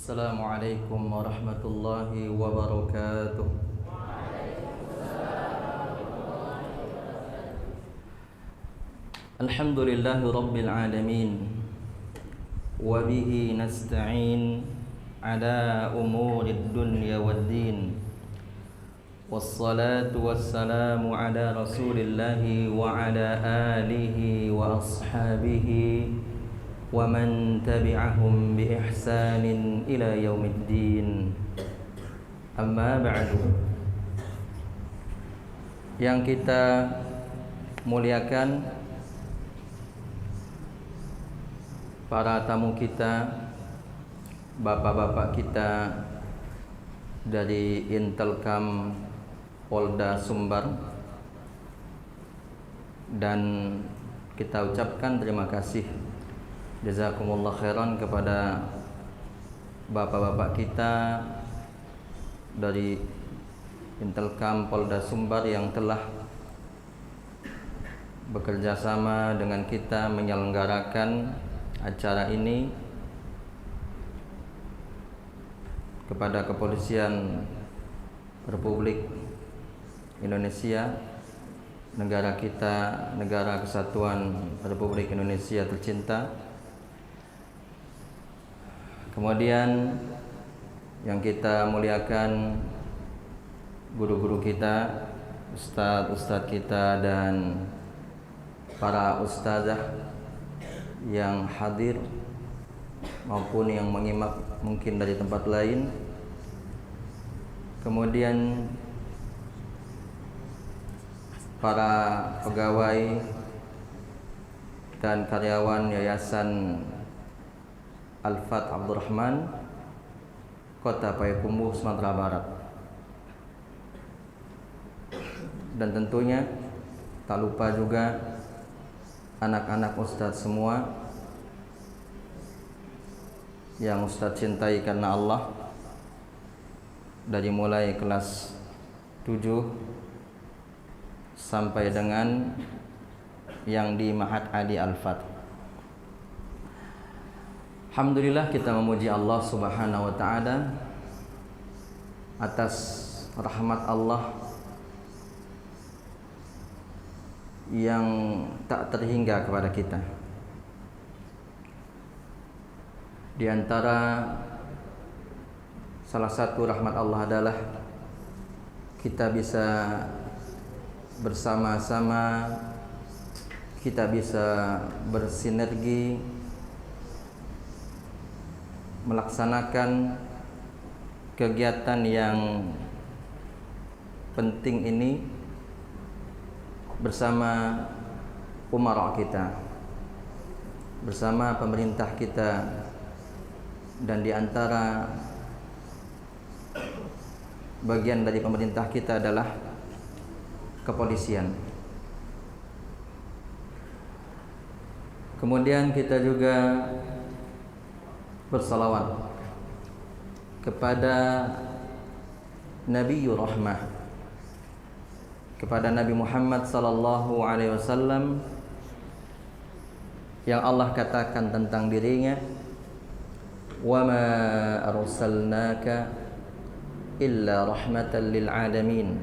Assalamualaikum warahmatullahi wabarakatuh. Alhamdulillahi rabbil alamin. Wa bihi nasta'in ala umurid dunya waddin. Wassalatu wassalamu ala rasulillahi wa ala alihi wa ashabihi wa man tabi'ahum bi ihsanin ila yaumiddin. Amma ba'du. Yang kita muliakan para tamu kita, bapak-bapak kita dari Intelkam Polda Sumbar, dan kita ucapkan terima kasih jazakumullah khairan kepada bapak-bapak kita dari Intelkam Polda Sumbar yang telah bekerja sama dengan kita menyelenggarakan acara ini, kepada Kepolisian Republik Indonesia, negara kita, negara kesatuan Republik Indonesia tercinta. Kemudian yang kita muliakan guru-guru kita, ustadz-ustadz kita, dan para ustazah yang hadir maupun yang menyimak mungkin dari tempat lain. Kemudian para pegawai dan karyawan Yayasan Al-Fat Abdurrahman, Kota Payakumbuh, Sumatera Barat. Dan tentunya tak lupa juga anak-anak ustadz semua yang ustadz cintai karena Allah, dari mulai kelas 7 sampai dengan yang di Ma'had Ali Al-Fat. Alhamdulillah, kita memuji Allah Subhanahu wa ta'ala atas rahmat Allah yang tak terhingga kepada kita. Di antara salah satu rahmat Allah adalah kita bisa bersama-sama, kita bisa bersinergi melaksanakan kegiatan yang penting ini bersama umara kita, bersama pemerintah kita, dan di antara bagian dari pemerintah kita adalah kepolisian. Kemudian kita juga bersalawat kepada Nabiyur Rahmah, kepada Nabi Muhammad sallallahu alaihi wasallam, yang Allah katakan tentang dirinya, "Wa ma arsalnaka illa rahmatan lil alamin."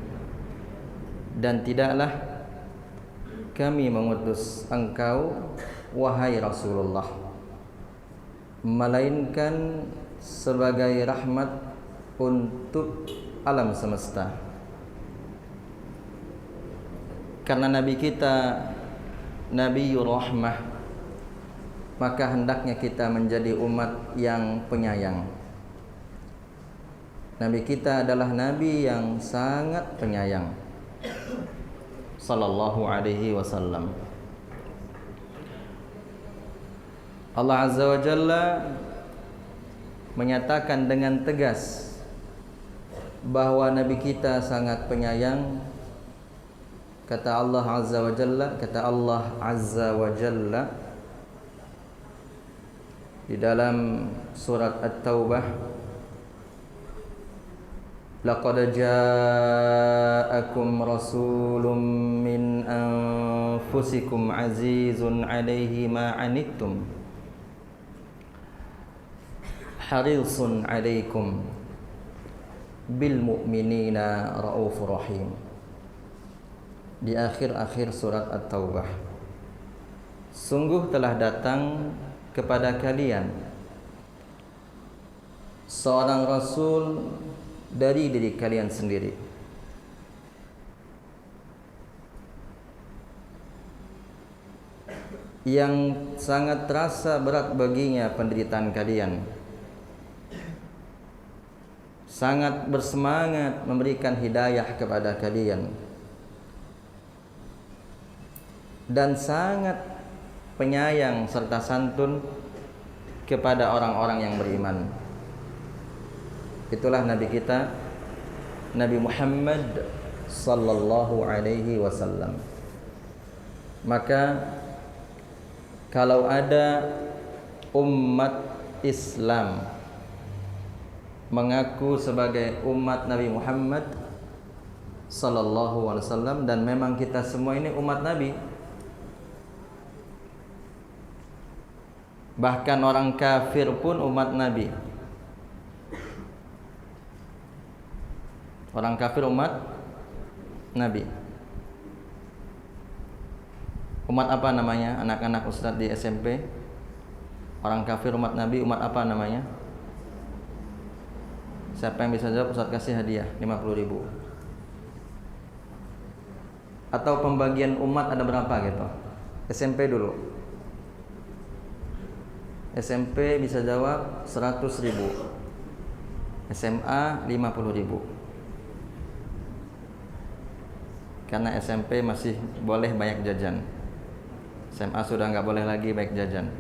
Dan tidaklah kami mengutus engkau, wahai Rasulullah, melainkan sebagai rahmat untuk alam semesta. Karena Nabi kita Nabiyur Rahmah, maka hendaknya kita menjadi umat yang penyayang. Nabi kita adalah Nabi yang sangat penyayang, sallallahu alaihi wasallam. Allah Azza wa Jalla menyatakan dengan tegas bahwa Nabi kita sangat penyayang. Kata Allah Azza wa Jalla di dalam surat At-Taubah, "Laqad ja'akum rasulun min anfusikum azizun 'alaihi ma 'anittum harisun 'alaikum bil mu'minina raufur rahim. Di akhir-akhir surat At-Taubah, sungguh telah datang kepada kalian seorang rasul dari diri kalian sendiri, yang sangat terasa berat baginya penderitaan kalian, sangat bersemangat memberikan hidayah kepada kalian, dan sangat penyayang serta santun kepada orang-orang yang beriman. Itulah Nabi kita, Nabi Muhammad sallallahu alaihi wasallam. Maka kalau ada umat Islam mengaku sebagai umat Nabi Muhammad sallallahu alaihi wasallam, dan memang kita semua ini umat Nabi, bahkan orang kafir pun umat Nabi. Orang kafir umat Nabi. Umat apa namanya? Anak-anak ustadz di SMP. Orang kafir umat Nabi, umat apa namanya? Siapa yang bisa jawab, ustadz kasih hadiah 50.000. Atau pembagian umat ada berapa gitu? SMP dulu. SMP bisa jawab 100.000. SMA 50.000. Karena SMP masih boleh banyak jajan. SMA sudah nggak boleh lagi banyak jajan.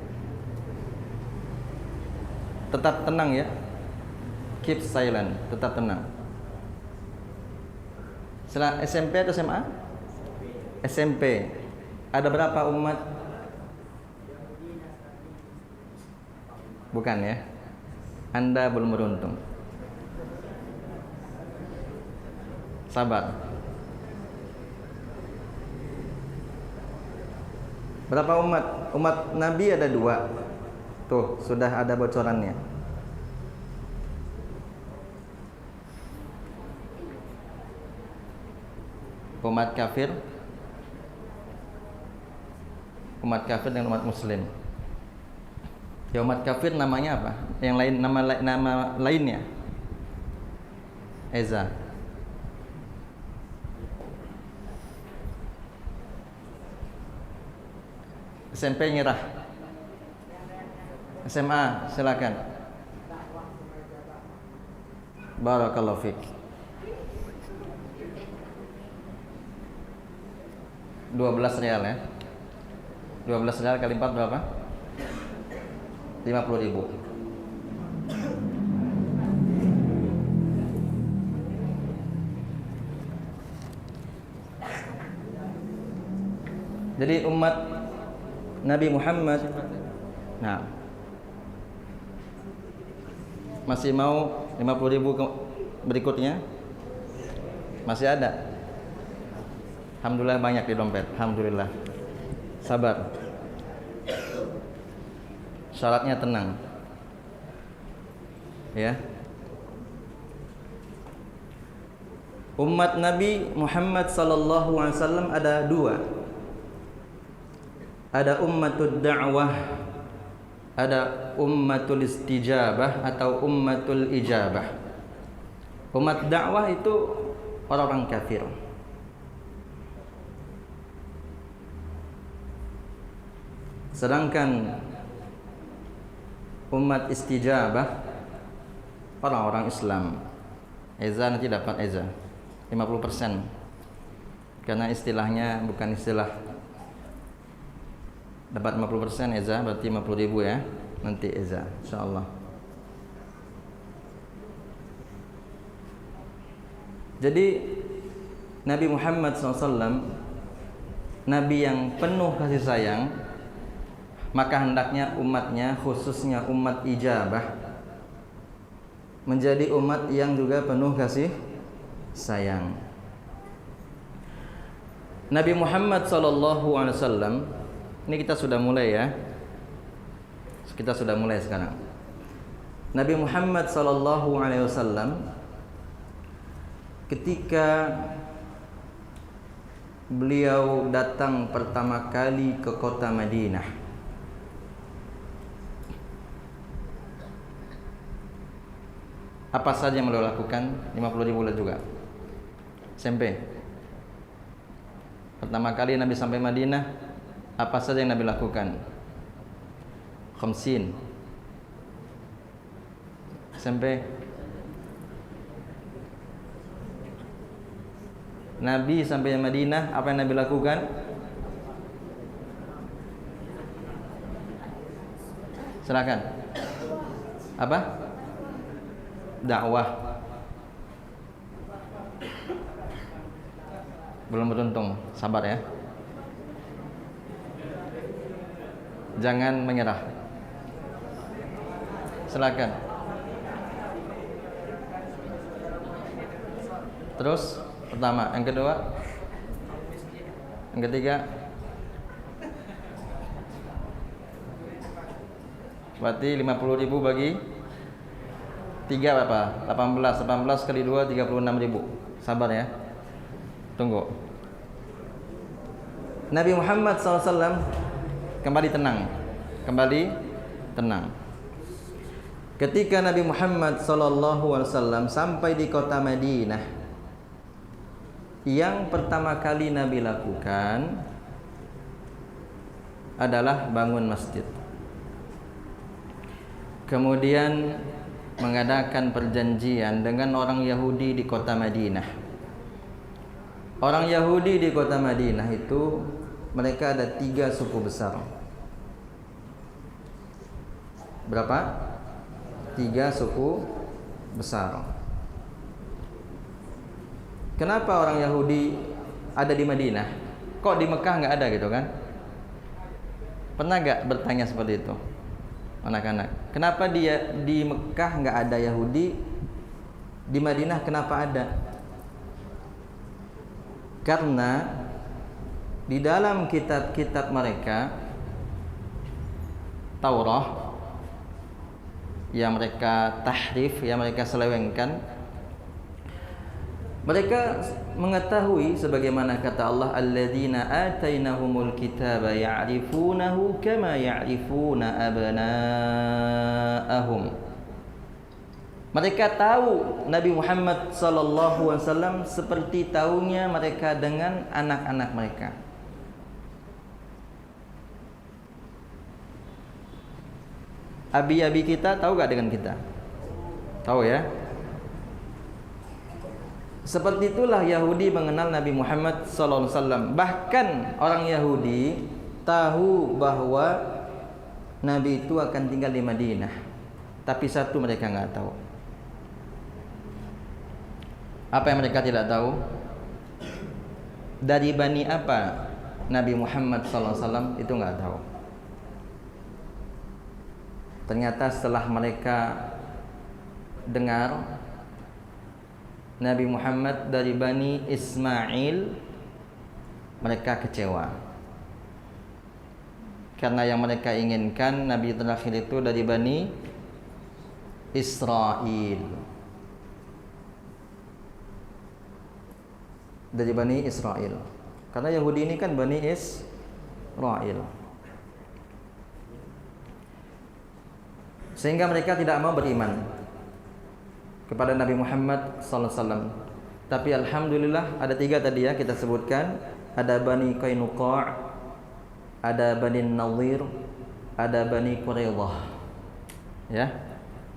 Tetap tenang ya. Keep silent, tetap tenang. Setelah SMP atau SMA? SMP. Ada berapa umat? Bukan ya. Anda belum beruntung. Sabar. Berapa umat? Umat Nabi ada 2. Tuh, sudah ada bocorannya. Umat kafir, umat kafir dan umat muslim. Ya, umat kafir namanya apa? Yang lain, nama lainnya Eza. SMP nyerah. SMA silakan. Barakallahu fiik. 12 real ya. 12 real kali 4 berapa? 50.000. Jadi umat Nabi Muhammad, nah, masih mau 50.000 berikutnya? Masih ada? Alhamdulillah banyak di dompet. Alhamdulillah. Sabar. Syaratnya tenang. Ya. Umat Nabi Muhammad sallallahu alaihi wasallam ada 2. Ada ummatul da'wah, ada ummatul istijabah atau ummatul ijabah. Umat dakwah itu orang-orang kafir. Sedangkan umat istijabah orang-orang Islam. Eza nanti dapat Eza 50%. Karena istilahnya bukan istilah. Dapat 50% Eza, berarti 50.000 ya. Nanti Eza, insyaallah. Jadi Nabi Muhammad SAW, Nabi yang penuh kasih sayang, maka hendaknya umatnya, khususnya umat ijabah, menjadi umat yang juga penuh kasih sayang. Nabi Muhammad SAW, ini kita sudah mulai ya. Kita sudah mulai sekarang. Nabi Muhammad sallallahu alaihi wasallam ketika beliau datang pertama kali ke kota Madinah, apa saja yang beliau lakukan? 50.000 juga. SMP. Pertama kali Nabi sampai Madinah, apa saja yang Nabi lakukan? Khamsin. SMP. Nabi sampai Madinah, apa yang Nabi lakukan? Silakan. Apa? Dakwah. Belum beruntung, sabar ya. Jangan menyerah. Silakan. Terus pertama, yang kedua, yang ketiga. Berarti 50.000 bagi 3 berapa? 18 kali 2 36.000. Sabar ya. Tunggu. Nabi Muhammad SAW kembali tenang. Ketika Nabi Muhammad SAW sampai di kota Madinah, yang pertama kali Nabi lakukan adalah bangun masjid. Kemudian mengadakan perjanjian dengan orang Yahudi di kota Madinah. Orang Yahudi di kota Madinah itu mereka ada 3 suku besar. Berapa? 3 suku besar. Kenapa orang Yahudi ada di Madinah? Kok di Mekah nggak ada gitu kan? Pernah nggak bertanya seperti itu, anak-anak? Kenapa dia di Mekah nggak ada Yahudi, di Madinah kenapa ada? Karena di dalam kitab-kitab mereka, Taurat yang mereka tahrif, yang mereka selewengkan, mereka mengetahui sebagaimana kata Allah, alladzina atainahumul kitaba ya'rifunahu kama ya'rifuna abna'ahum. Mereka tahu Nabi Muhammad sallallahu alaihi wasallam seperti tahunya mereka dengan anak-anak mereka. Abi-abi kita tahu gak dengan kita? Tahu ya? Seperti itulah Yahudi mengenal Nabi Muhammad sallallahu alaihi wasallam. Bahkan orang Yahudi tahu bahwa Nabi itu akan tinggal di Madinah. Tapi satu mereka nggak tahu. Apa yang mereka tidak tahu? Dari bani apa Nabi Muhammad sallallahu alaihi wasallam, itu nggak tahu. Ternyata setelah mereka dengar Nabi Muhammad dari Bani Ismail, mereka kecewa. Karena yang mereka inginkan Nabi terakhir itu dari Bani Israel. Dari Bani Israel. Karena Yahudi ini kan Bani Israel. Sehingga mereka tidak mau beriman kepada Nabi Muhammad SAW. Tapi alhamdulillah ada 3 tadi ya kita sebutkan. Ada Bani Qainuqa', ada Bani Nadhir, ada Bani Quraidah. Ya,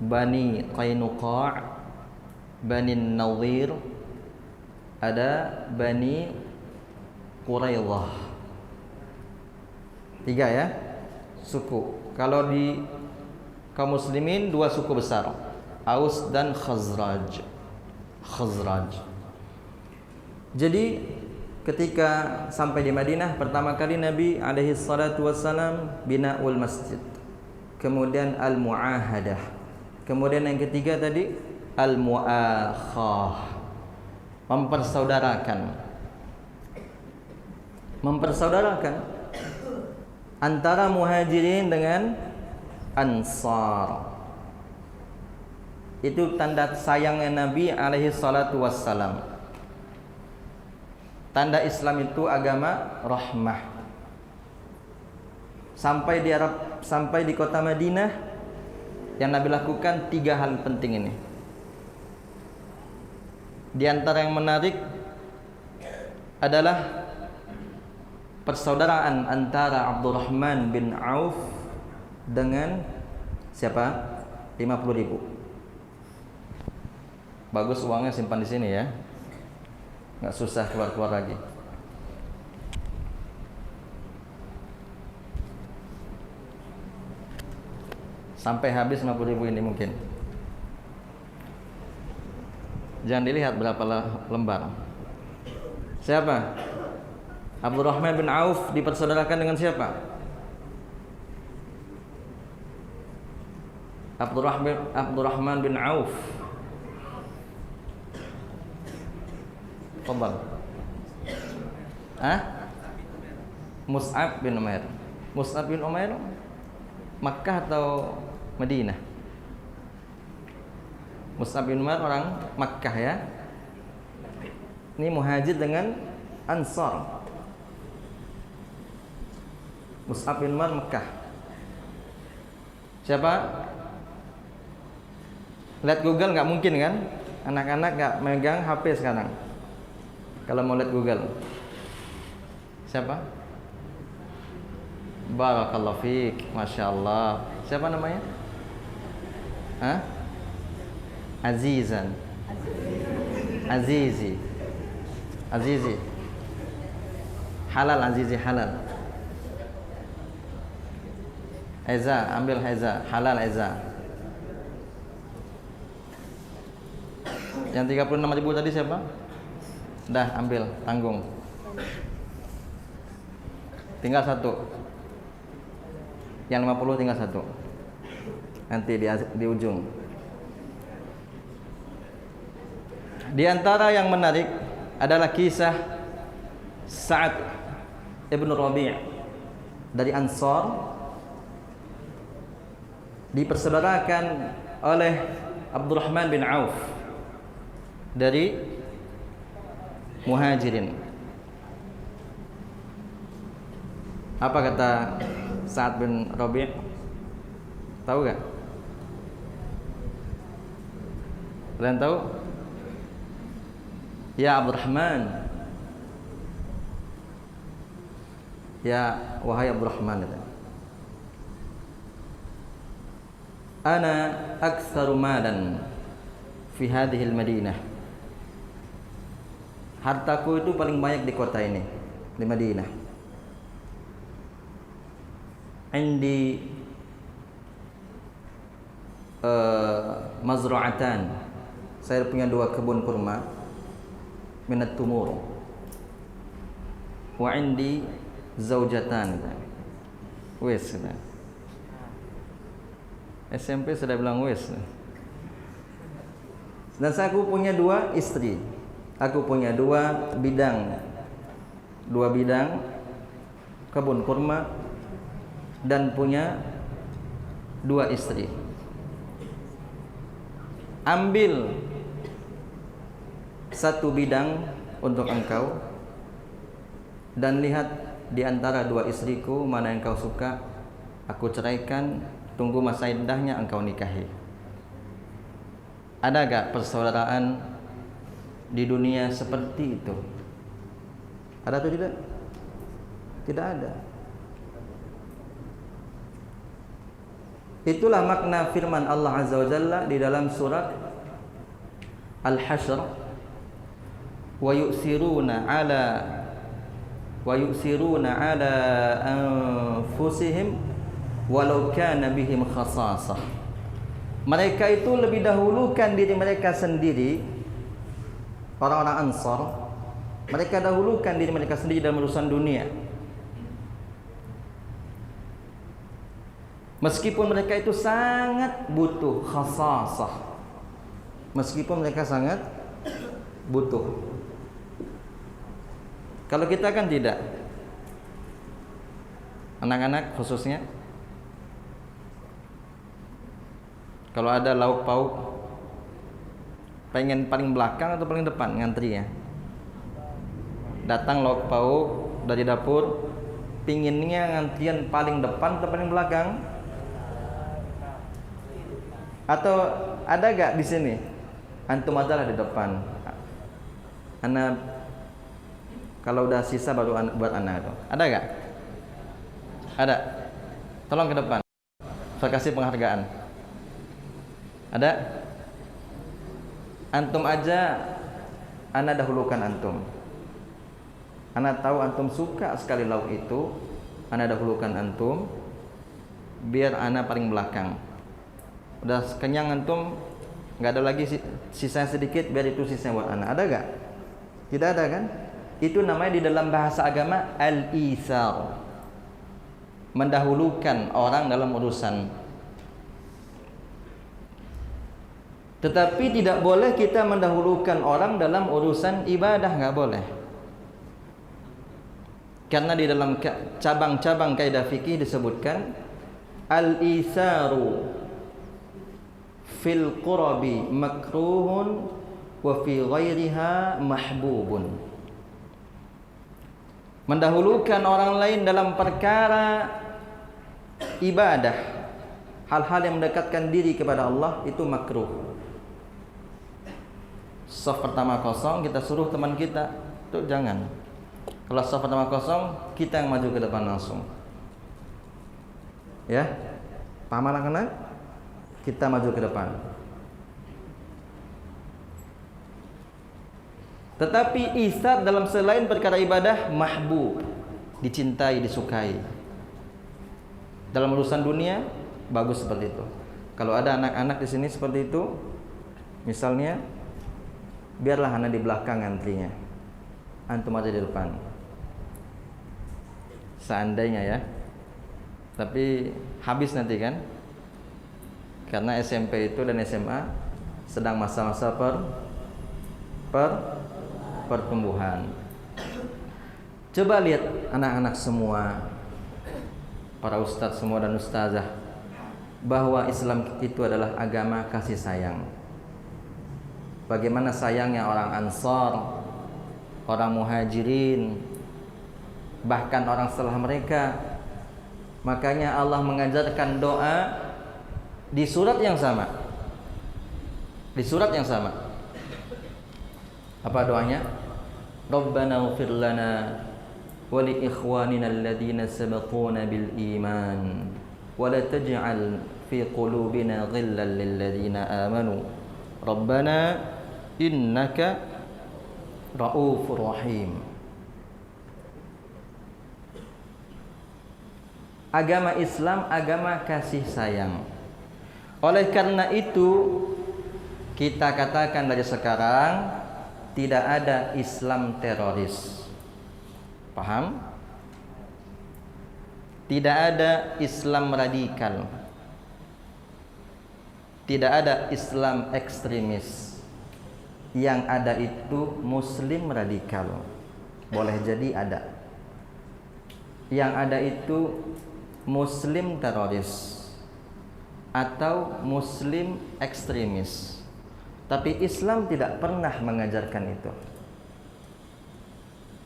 Bani Qainuqa', Bani Nadhir, ada Bani Quraidah. 3 ya suku. Kalau di kaum muslimin 2 suku besar, Aus dan Khazraj. Jadi ketika sampai di Madinah, pertama kali Nabi alaihi salatu wassalam bina'ul masjid, kemudian al-mu'ahadah, kemudian yang ketiga tadi al-mu'akhah, mempersaudarakan antara muhajirin dengan ansar. Itu tanda sayangnya Nabi alaihi salatu wassalam. Tanda Islam itu agama rahmah. Sampai di Arab, sampai di kota Madinah, yang Nabi lakukan 3 hal penting ini. Di antara yang menarik adalah persaudaraan antara Abdurrahman bin Auf dengan siapa? 50.000. Bagus, uangnya simpan di sini ya, nggak susah keluar lagi. Sampai habis 50.000 ini mungkin. Jangan dilihat berapa lembar. Siapa? Abdurrahman bin Auf dipersaudarakan dengan siapa? Abdurrahman bin Auf. Fadhal. Mus'ab bin Umair. Mus'ab bin Umair Makkah atau Madinah? Mus'ab bin Umair orang Makkah ya. Ini muhajir dengan Ansar. Mus'ab bin Umair Makkah. Siapa? Lihat Google nggak mungkin kan? Anak-anak nggak megang HP sekarang. Kalau mau lihat Google, siapa? Barakallahu fiik, masya Allah. Siapa namanya? Azizan, Azizi, halal, Azizi halal. Eza, ambil Eza, halal Eza. Yang 36.000 tadi siapa? Dah ambil, tanggung. Tinggal 1. Yang 50 tinggal 1. Nanti di ujung. Di antara yang menarik adalah kisah Sa'ad ibn Rabi' dari Ansar, dipersaudarakan oleh Abdurrahman bin Auf dari Muhajirin. Apa kata Sa'ad bin Rabi'? Tahu gak? Kalian tahu? Ya Abdurrahman, ya wahai Abdurrahman, ana aktsaru malan fi hadhihi al-Madinah. Hartaku itu paling banyak di kota ini, di Madinah. Indi mazra'atan. Saya punya 2 kebun kurma. Minat tumur. Wa indi zaujatan. Wes. SMP sudah bilang wes. Dan saya punya 2 istri. Aku punya 2 bidang. 2 bidang kebun kurma dan punya 2 istri. Ambil 1 bidang untuk engkau dan lihat di antara 2 istriku mana yang kau suka, aku ceraikan, tunggu masa iddahnya engkau nikahi. Ada gak persaudaraan di dunia seperti itu? Ada atau tidak? Tidak ada. Itulah makna firman Allah Azza wa Jalla di dalam surat Al-Hashr, wa yu'siruna ala anfusihim walau kana bihim khasasah. Mereka itu lebih dahulukan diri mereka sendiri. Orang-orang Ansar, mereka dahulukan diri mereka sendiri dalam urusan dunia. Meskipun mereka itu sangat butuh khasasah. Meskipun mereka sangat butuh. Kalau kita kan tidak. Anak-anak khususnya, kalau ada lauk pauk pengen paling belakang atau paling depan ngantrinya? Datang lauk pauk dari dapur, pinginnya ngantrian paling depan atau paling belakang? Atau ada gak di sini? Antum aja lah di depan. Ana kalau udah sisa baru buat anak itu. Ada gak? Ada. Tolong ke depan. Saya kasih penghargaan. Ada? Antum aja, ana dahulukan antum. Ana tahu antum suka sekali lauk itu, ana dahulukan antum, biar ana paling belakang. Udah kenyang antum, nggak ada lagi sisa sedikit, biar itu sisa buat ana. Ada gak? Tidak ada kan? Itu namanya di dalam bahasa agama al-ithar, mendahulukan orang dalam urusan. Tetapi tidak boleh kita mendahulukan orang dalam urusan ibadah, nggak boleh. Karena di dalam cabang-cabang kaidah fikih disebutkan al-itharu fil qurabi makruhun wa fi ghairiha mahbubun. Mendahulukan orang lain dalam perkara ibadah, hal-hal yang mendekatkan diri kepada Allah, itu makruh. Saf pertama kosong, kita suruh teman kita, itu jangan. Kalau saf pertama kosong, kita yang maju ke depan langsung. Ya, paham anak-anak? Kita maju ke depan. Tetapi isar dalam selain perkara ibadah mahbub, dicintai, disukai. Dalam urusan dunia bagus seperti itu. Kalau ada anak-anak di sini seperti itu, misalnya, biarlah anak di belakang antrinya, antum aja di depan. Seandainya ya, tapi habis nanti kan, karena SMP itu dan SMA sedang masa-masa pertumbuhan. Coba lihat anak-anak semua, para ustadz semua dan ustazah, bahwa Islam itu adalah agama kasih sayang. Bagaimana sayangnya orang Ansar, orang Muhajirin, bahkan orang setelah mereka. Makanya Allah mengajarkan doa di surat yang sama. Di surat yang sama. Apa doanya? Rabbana ighfir lana wa li ikhwanina alladhina sabaquna bil iman wa la taj'al fi qulubina ghillan lil ladzina amanu Rabbana innaka raufur rahim. Agama Islam agama kasih sayang. Oleh karena itu, kita katakan dari sekarang, tidak ada Islam teroris. Paham? Tidak ada Islam radikal. Tidak ada Islam ekstremis. Yang ada itu Muslim radikal. Boleh jadi ada. Yang ada itu Muslim teroris atau Muslim ekstremis. Tapi Islam tidak pernah mengajarkan itu.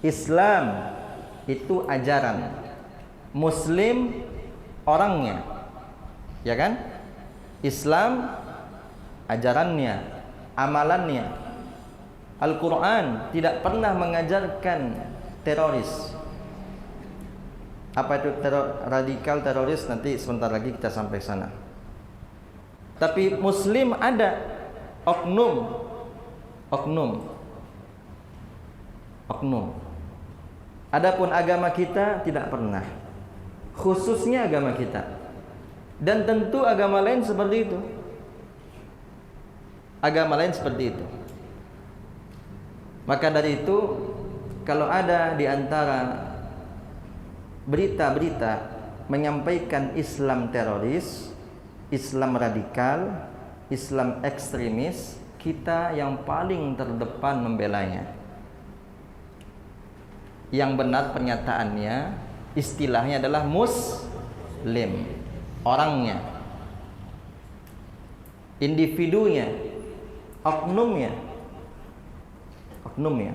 Islam itu ajaran, Muslim orangnya, ya kan? Islam ajarannya, amalannya. Al-Quran tidak pernah mengajarkan teroris. Apa itu radikal teroris? Nanti sebentar lagi kita sampai sana. Tapi Muslim ada oknum. Adapun agama kita tidak pernah. Khususnya agama kita. Dan tentu agama lain seperti itu. Agama lain seperti itu. Maka dari itu, kalau ada di antara berita-berita menyampaikan Islam teroris, Islam radikal, Islam ekstremis, kita yang paling terdepan membelanya. Yang benar pernyataannya, istilahnya adalah Muslim, orangnya, individunya, oknumnya. Oknumnya.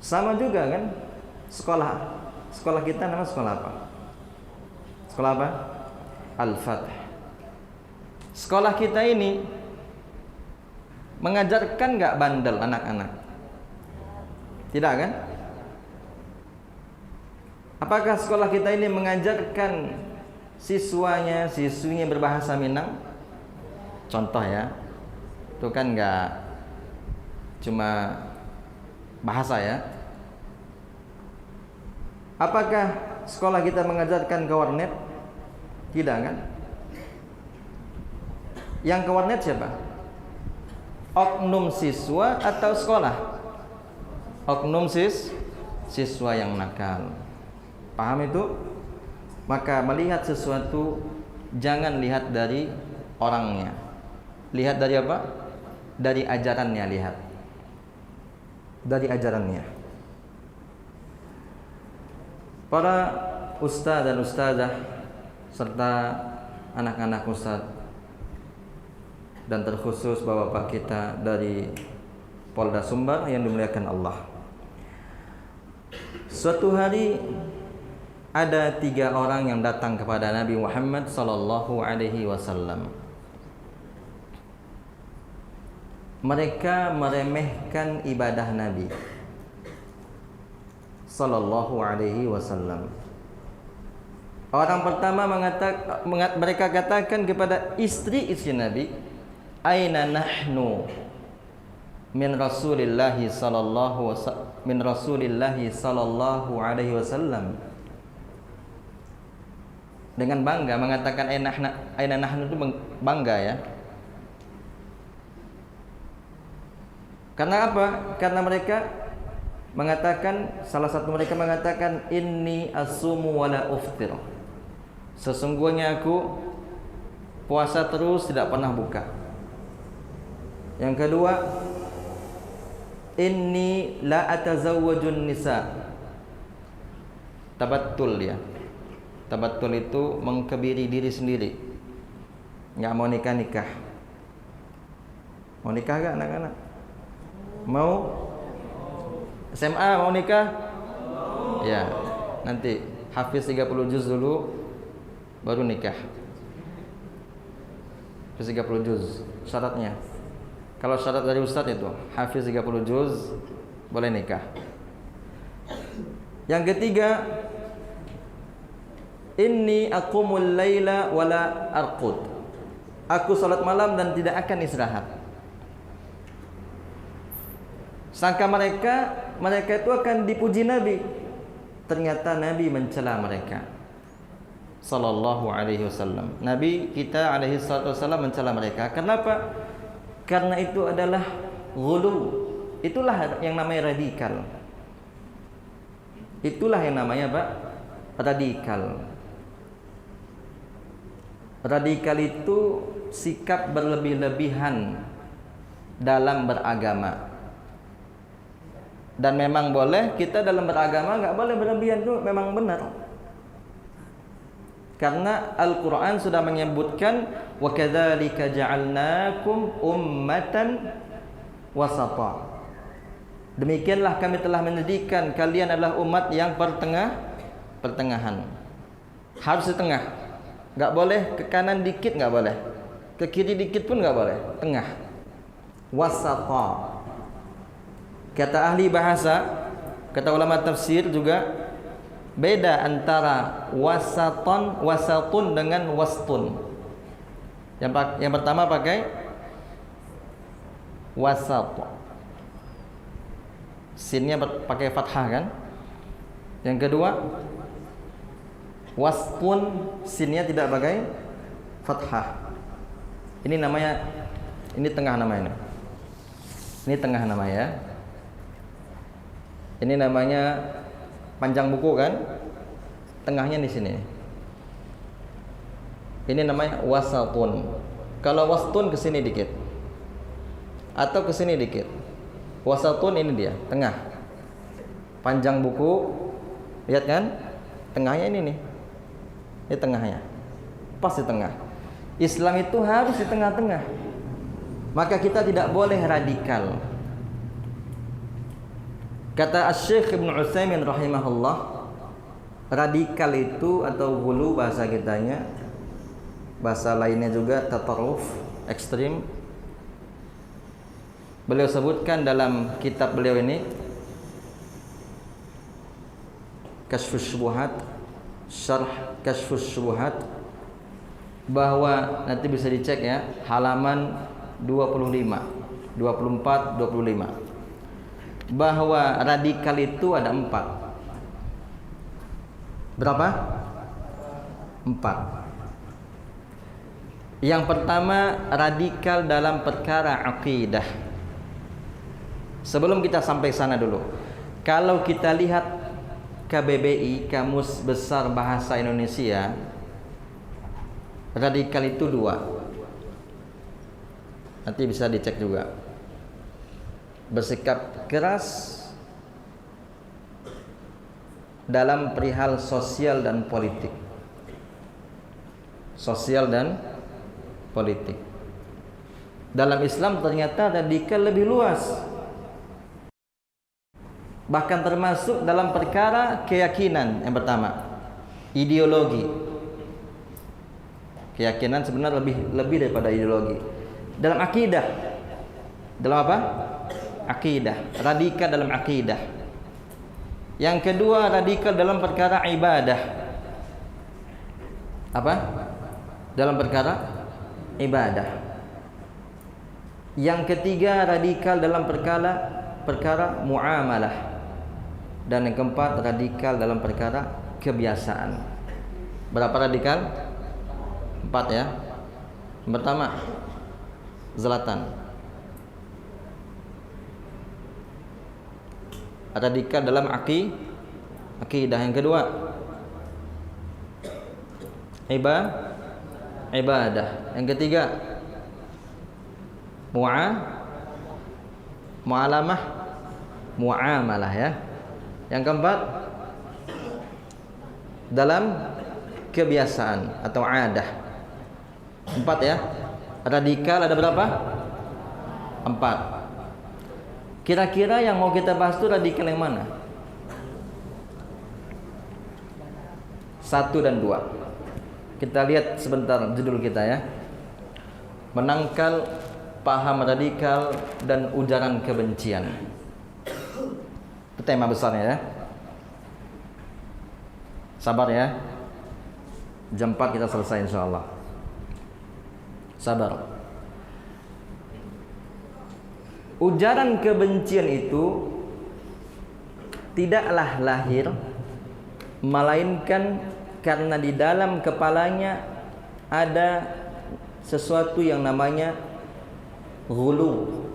Sama juga kan sekolah. Sekolah kita nama sekolah apa? Sekolah apa? Al-Fath. Sekolah kita ini mengajarkan nggak bandel anak-anak? Tidak kan? Apakah sekolah kita ini mengajarkan siswinya berbahasa Minang? Contoh ya, itu kan nggak cuma bahasa ya. Apakah sekolah kita mengajarkan ke warnet? Tidak kan? Yang ke warnet siapa? Oknum siswa atau sekolah? Oknum siswa yang nakal. Paham itu? Maka melihat sesuatu jangan lihat dari orangnya. Lihat dari apa? Dari ajarannya lihat. Dari ajarannya. Para ustaz dan ustazah serta anak-anak ustaz dan terkhusus bapak-bapak kita dari Polda Sumbar yang dimuliakan Allah. Suatu hari ada 3 orang yang datang kepada Nabi Muhammad sallallahu alaihi wasallam. Mereka meremehkan ibadah Nabi sallallahu alaihi wasallam. Orang pertama mereka katakan kepada istri-istri Nabi, "Aina nahnu min Rasulillah sallallahu alaihi wasallam." Dengan bangga mengatakan aina nahnu itu bangga ya. Karena apa? Karena mereka mengatakan, salah satu mereka mengatakan, inni asumu wala uftir. Sesungguhnya aku puasa terus tidak pernah buka. Yang kedua, inni la atazawwajun nisa. Tabattul dia. Tabattul itu mengkebiri diri sendiri. Enggak mau nikah. Mau nikah enggak anak-anak? Mau SMA mau nikah? Ya, nanti hafiz 30 juz dulu baru nikah. Hafiz 30 juz syaratnya. Kalau syarat dari ustaz itu hafiz 30 juz boleh nikah. Yang ketiga, inni aqumul laila wala arqud. Aku salat malam dan tidak akan istirahat. Sangka mereka itu akan dipuji Nabi. Ternyata Nabi mencela mereka sallallahu alaihi wasallam. Nabi kita alaihi wasallam mencela mereka. Kenapa? Karena itu adalah ghulu. Itulah yang namanya radikal. Itulah yang namanya apa? Radikal. Radikal itu sikap berlebih-lebihan dalam beragama. Dan memang boleh kita dalam beragama enggak boleh berlebihan, itu memang benar. Karena Al-Qur'an sudah menyebutkan wa kadzalika ja'alnakum ummatan wasata. Demikianlah kami telah menjadikan kalian adalah umat yang pertengahan. Harus di tengah. Enggak boleh ke kanan dikit, enggak boleh. Ke kiri dikit pun enggak boleh. Tengah. Wasata. Kata ahli bahasa, kata ulama tafsir juga beda antara wasatun dengan wastun. Yang pertama pakai wasat. Sinnya pakai fathah kan? Yang kedua wastun, sinnya tidak pakai fathah. Ini namanya, ini tengah namanya. Ini tengah namanya. Ini namanya panjang buku kan? Tengahnya di sini. Ini namanya wasatun. Kalau wastun ke sini dikit. Atau ke sini dikit. Wasatun ini dia, tengah. Panjang buku. Lihat kan? Tengahnya ini nih. Ini tengahnya. Pas di tengah. Islam itu harus di tengah-tengah. maka kita tidak boleh radikal. Kata Asy-Syaikh Ibnu Utsaimin rahimahullah, radikal itu atau ghulu bahasa kitanya, bahasa lainnya juga tatarruf, ekstrim. Beliau sebutkan dalam kitab beliau ini Kasyfus Syubuhat, Syarh Kasyfus Syubuhat, bahwa nanti bisa dicek ya, halaman 25, 24, 25, bahwa radikal itu ada 4. Berapa? 4. Yang pertama, radikal dalam perkara akidah. Sebelum kita sampai sana dulu, kalau kita lihat KBBI, Kamus Besar Bahasa Indonesia, radikal itu 2. Nanti bisa dicek juga. Bersikap keras dalam perihal sosial dan politik. Sosial dan politik. Dalam Islam ternyata radikal lebih luas. Bahkan termasuk dalam perkara keyakinan yang pertama, ideologi. Keyakinan sebenarnya lebih daripada ideologi. Dalam akidah. Dalam apa? Akidah. Radikal dalam akidah. Yang kedua, radikal dalam perkara ibadah. Apa? Dalam perkara ibadah. Yang ketiga, radikal dalam perkara muamalah. Dan yang keempat, radikal dalam perkara kebiasaan. Berapa radikal? 4 ya. Yang pertama, zalatan. Radikal dalam akidah. Yang kedua, ibadah. Yang ketiga, muamalah ya. Yang keempat, dalam kebiasaan atau adah. 4 ya. Radikal ada berapa? 4. Kira-kira yang mau kita bahas itu radikal yang mana? 1 dan 2. Kita lihat sebentar judul kita ya. Menangkal paham radikal dan ujaran kebencian. Itu tema besarnya ya. Sabar ya. Jam 4 kita selesai insyaallah. Sabar. Ujaran kebencian itu tidaklah lahir, melainkan karena di dalam kepalanya ada sesuatu yang namanya ghulu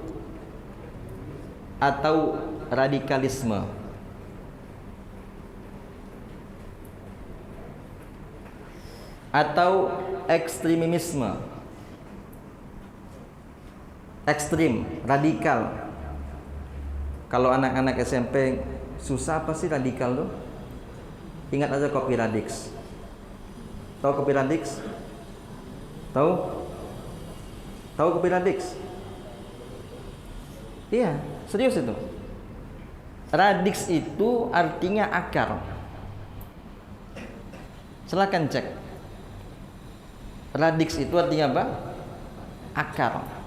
atau radikalisme. Atau ekstremisme. Ekstrim, radikal. Kalau anak-anak SMP susah apa sih radikal tuh? Ingat aja Kopi Radix. Tahu Kopi Radix? Tahu? Tahu Kopi Radix? Iya, serius itu. Radix itu artinya akar. Silakan cek. Radix itu artinya apa? Akar.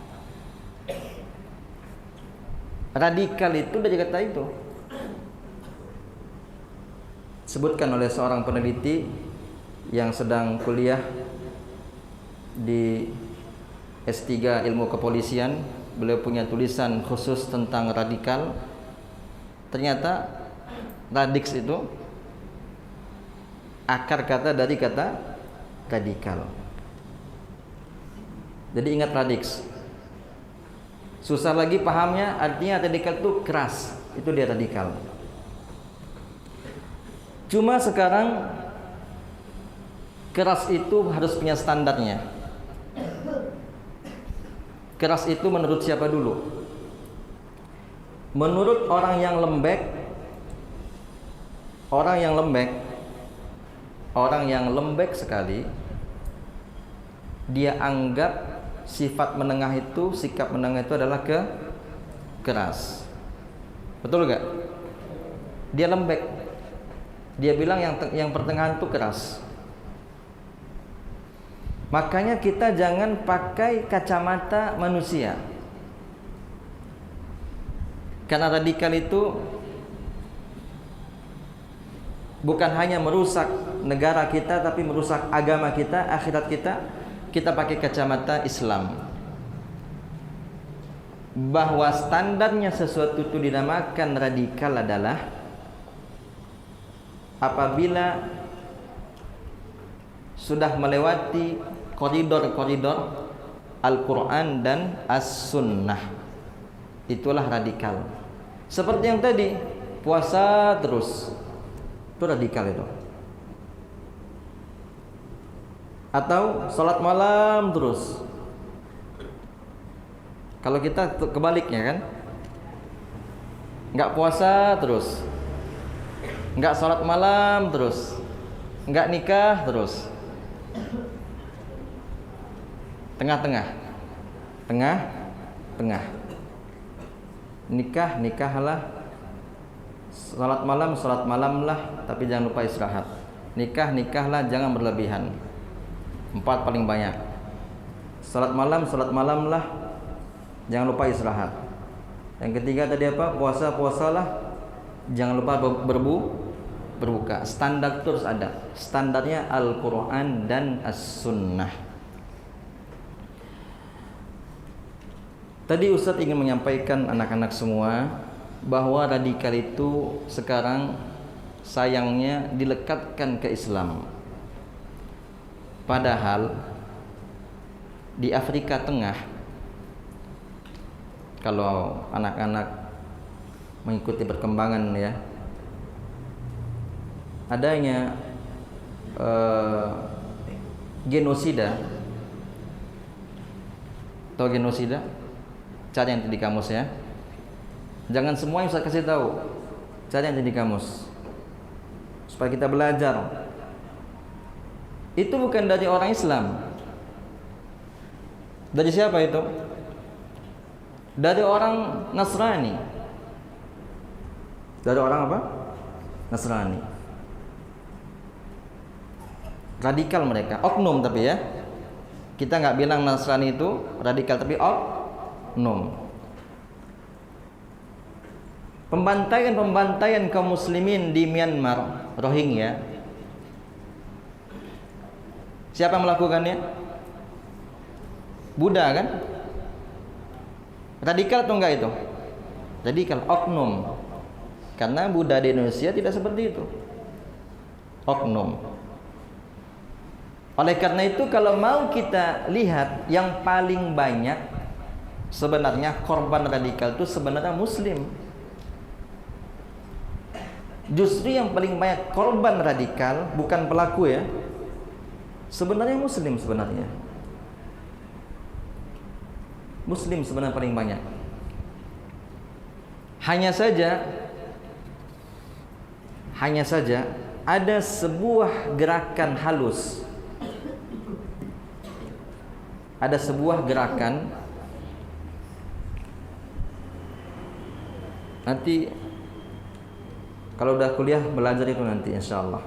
Radikal itu dari kata itu. Sebutkan oleh seorang peneliti yang sedang kuliah di S3 Ilmu Kepolisian. Beliau punya tulisan khusus tentang radikal. Ternyata radix itu akar kata dari kata radikal. Jadi ingat radix. Susah lagi pahamnya, artinya radikal itu keras. Itu dia radikal. Cuma sekarang keras itu harus punya standarnya. Keras itu menurut siapa dulu? Menurut orang yang lembek. Orang yang lembek sekali, dia anggap sifat menengah itu, sikap menengah itu adalah keras. Betul gak? Dia lembek. Dia bilang yang pertengahan itu keras. Makanya kita jangan pakai kacamata manusia. Karena radikal itu bukan hanya merusak negara kita, tapi merusak agama kita, akhirat kita. Kita pakai kacamata Islam, bahwa standarnya sesuatu itu dinamakan radikal adalah apabila sudah melewati koridor-koridor Al-Quran dan As-Sunnah. Itulah radikal. Seperti yang tadi, puasa terus, itu radikal itu. Atau sholat malam terus. Kalau kita kebaliknya kan, nggak puasa terus, nggak sholat malam terus, nggak nikah terus, tengah-tengah, nikahlah, sholat malam lah, tapi jangan lupa istirahat. Nikahlah, jangan berlebihan. 4 paling banyak. Sholat malam lah, jangan lupa istirahat. Yang ketiga tadi apa? Puasalah, jangan lupa berbuka. Standar terus ada. Standarnya Al-Quran dan As-Sunnah. Tadi Ustadz ingin menyampaikan anak-anak semua bahwa radikal itu sekarang sayangnya dilekatkan ke Islam. Padahal di Afrika Tengah, kalau anak-anak mengikuti perkembangan ya, adanya genosida. Tahu genosida? Cari yang di kamus ya. Jangan semua yang saya kasih tahu. Cari yang di kamus supaya kita belajar. Itu bukan dari orang Islam. Dari siapa itu? Dari orang Nasrani. Dari orang apa? Nasrani. Radikal mereka, oknum tapi ya. Kita nggak bilang Nasrani itu radikal, tapi oknum. Pembantaian kaum muslimin di Myanmar, Rohingya. Siapa yang melakukannya? Buddha kan? Radikal atau enggak itu? Radikal, oknum. Karena Buddha di Indonesia tidak seperti itu. Oknum. Oleh karena itu kalau mau kita lihat yang paling banyak sebenarnya korban radikal itu sebenarnya muslim. Justru yang paling banyak korban radikal bukan pelaku ya, sebenarnya muslim sebenarnya. Muslim sebenarnya paling banyak. Hanya saja ada sebuah gerakan halus. Ada sebuah gerakan, nanti kalau udah kuliah belajar itu nanti insyaallah.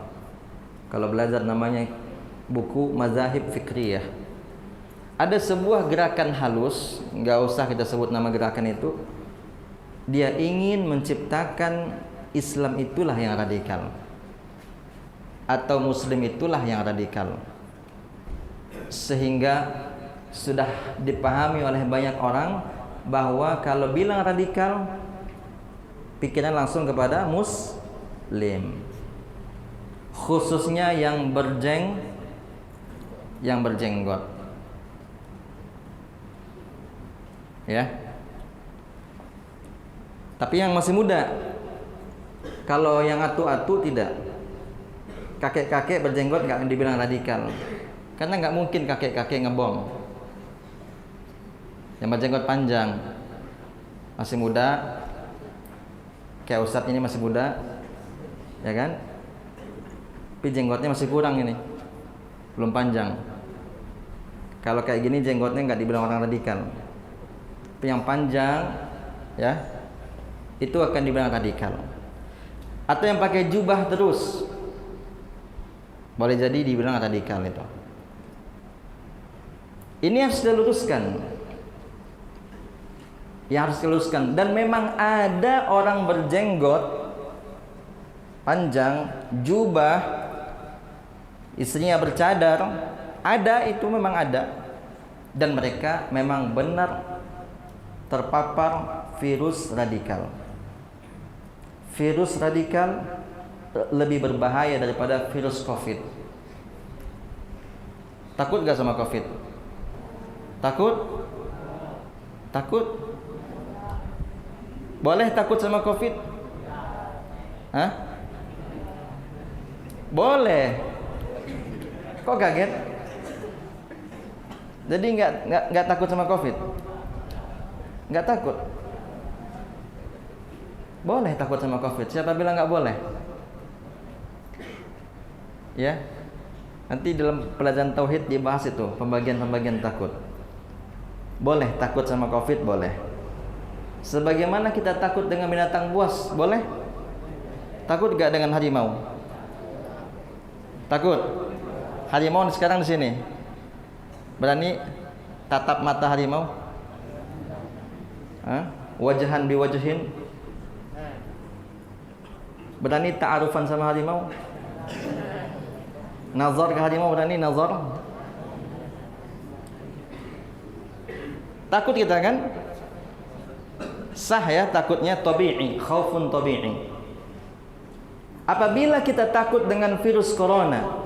Kalau belajar namanya buku Mazahib Fikriyah. Ada sebuah gerakan halus, nggak usah kita sebut nama gerakan itu. Dia ingin menciptakan Islam itulah yang radikal, atau Muslim itulah yang radikal, sehingga sudah dipahami oleh banyak orang bahwa kalau bilang radikal, pikiran langsung kepada Muslim, khususnya yang berjenggot. Ya. Tapi yang masih muda. Kalau yang atu-atu tidak. Kakek-kakek berjenggot nggak akan dibilang radikal. Karena nggak mungkin kakek-kakek ngebom. Yang berjenggot panjang, masih muda. Kayak Ustadz ini masih muda, ya kan? Tapi jenggotnya masih kurang ini, belum panjang. Kalau kayak gini jenggotnya nggak dibilang orang radikal. Tapi yang panjang, ya, itu akan dibilang radikal. Atau yang pakai jubah terus, boleh jadi dibilang radikal itu. Ini harus diluruskan. Yang harus diluruskan. Dan memang ada orang berjenggot panjang, jubah, istrinya bercadar, ada, itu memang ada. Dan mereka memang benar terpapar virus radikal. Virus radikal lebih berbahaya daripada virus COVID. Takut gak sama COVID? Takut? Takut? Boleh takut sama COVID? Hah? Boleh. Kok kaget? Jadi nggak takut sama COVID? Nggak takut? Boleh takut sama COVID. Siapa bilang nggak boleh? Ya, nanti dalam pelajaran tauhid dibahas itu pembagian-pembagian takut. Boleh takut sama COVID, boleh. Sebagaimana kita takut dengan binatang buas, boleh? Takut gak dengan harimau? Takut? Harimau sekarang di sini. Berani tatap mata harimau? Hah? Wajahan biwajahin? Berani ta'arufan sama harimau? Nazar ke harimau, berani nazar? Takut kita kan? Sah ya takutnya, tabi'i, khaufun tabi'i. Apabila kita takut dengan virus corona,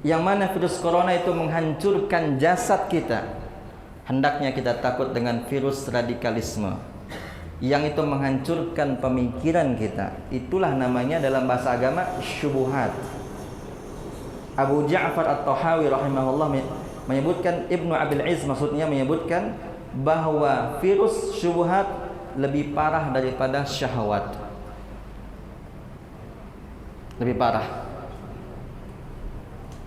yang mana virus corona itu menghancurkan jasad kita, hendaknya kita takut dengan virus radikalisme, yang itu menghancurkan pemikiran kita. Itulah namanya dalam bahasa agama syubuhat. Abu Ja'far At-Tahawi rahimahullah menyebutkan, Ibnu Abil Izz maksudnya menyebutkan bahwa virus syubhat lebih parah daripada syahwat. Lebih parah.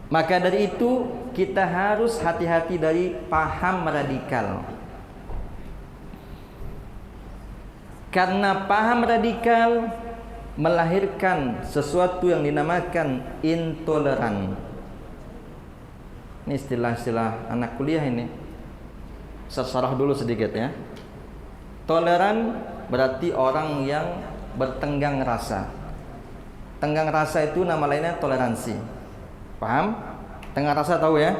Maka dari itu kita harus hati-hati dari paham radikal. Karena paham radikal melahirkan sesuatu yang dinamakan intoleran. Ini istilah-istilah anak kuliah ini. Saya sarah dulu sedikit ya. Toleran berarti orang yang bertenggang rasa. Tenggang rasa itu nama lainnya toleransi. Paham? Tenggang rasa tahu ya?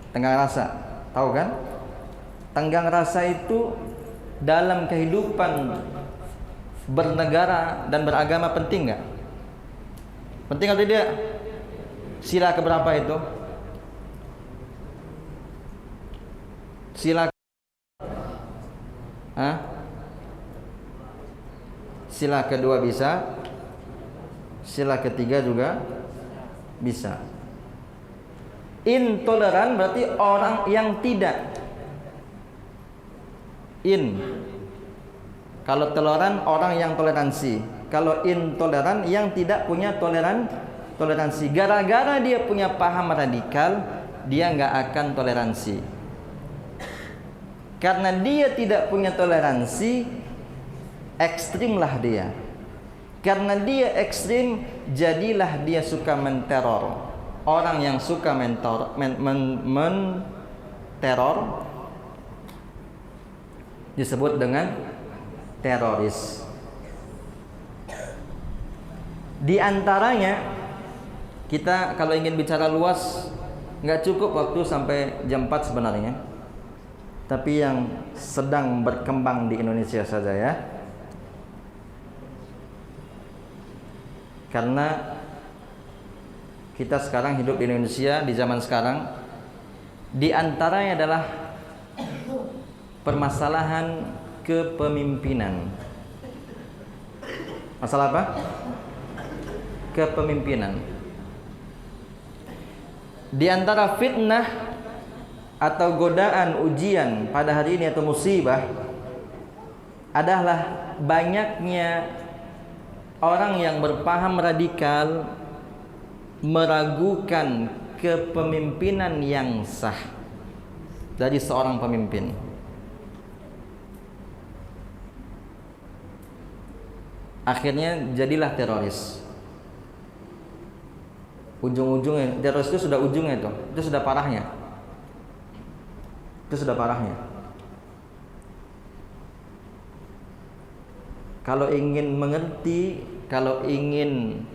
Tenggang rasa, tahu kan? Tenggang rasa itu dalam kehidupan bernegara dan beragama penting nggak? Penting atau tidak? Sila keberapa itu? Sila Sila kedua bisa, sila ketiga juga bisa. Intoleran berarti orang yang tidak. Kalau toleran orang yang toleransi. Kalau intoleran yang tidak punya toleransi. Gara-gara dia punya paham radikal, dia nggak akan toleransi. Karena dia tidak punya toleransi, ekstrimlah dia. Karena dia ekstrim, jadilah dia suka menteror. Orang yang suka menteror disebut dengan teroris. Di antaranya, kita kalau ingin bicara luas, nggak cukup waktu sampai jam 4 sebenarnya. Tapi yang sedang berkembang di Indonesia saja ya. Karena kita sekarang hidup di Indonesia di zaman sekarang, di antaranya adalah permasalahan kepemimpinan. Masalah apa? Kepemimpinan. Di antara fitnah atau godaan ujian pada hari ini atau musibah adalah banyaknya orang yang berpaham radikal meragukan kepemimpinan yang sah dari seorang pemimpin. Akhirnya jadilah teroris. Ujung-ujungnya teroris itu sudah ujungnya itu sudah parahnya. Itu sudah parahnya. Kalau ingin mengerti, kalau ingin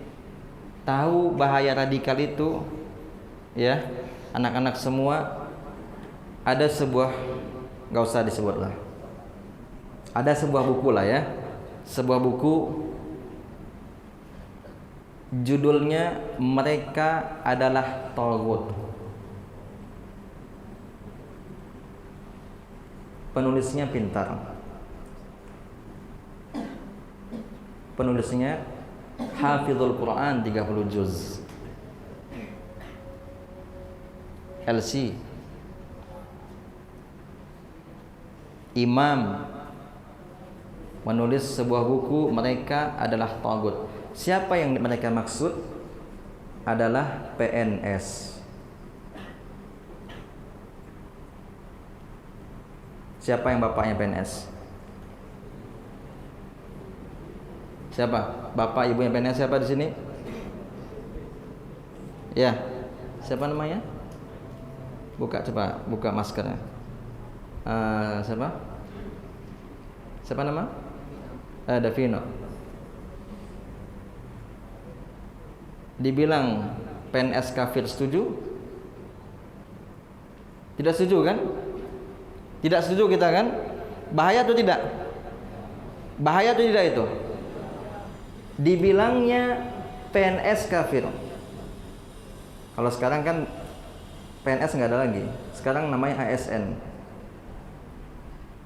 tahu bahaya radikal itu, ya, anak-anak semua, ada sebuah, nggak usah disebut lah, ada sebuah buku lah ya, sebuah buku judulnya Mereka Adalah Taghut. Penulisnya pintar. Penulisnya Hafizul Quran 30 juz. LC. Imam menulis sebuah buku Mereka Adalah Taghut. Siapa yang mereka maksud? Adalah PNS. Siapa yang bapaknya PNS? Siapa? Bapak ibunya PNS siapa di sini? Ya. Siapa namanya? Coba buka maskernya. Siapa? Siapa nama? Davino. Dibilang PNS kafir, setuju? Tidak setuju kan? Tidak setuju kita kan? Bahaya atau tidak? Bahaya atau tidak itu? Dibilangnya PNS kafir. Kalau sekarang kan PNS nggak ada lagi. Sekarang namanya ASN.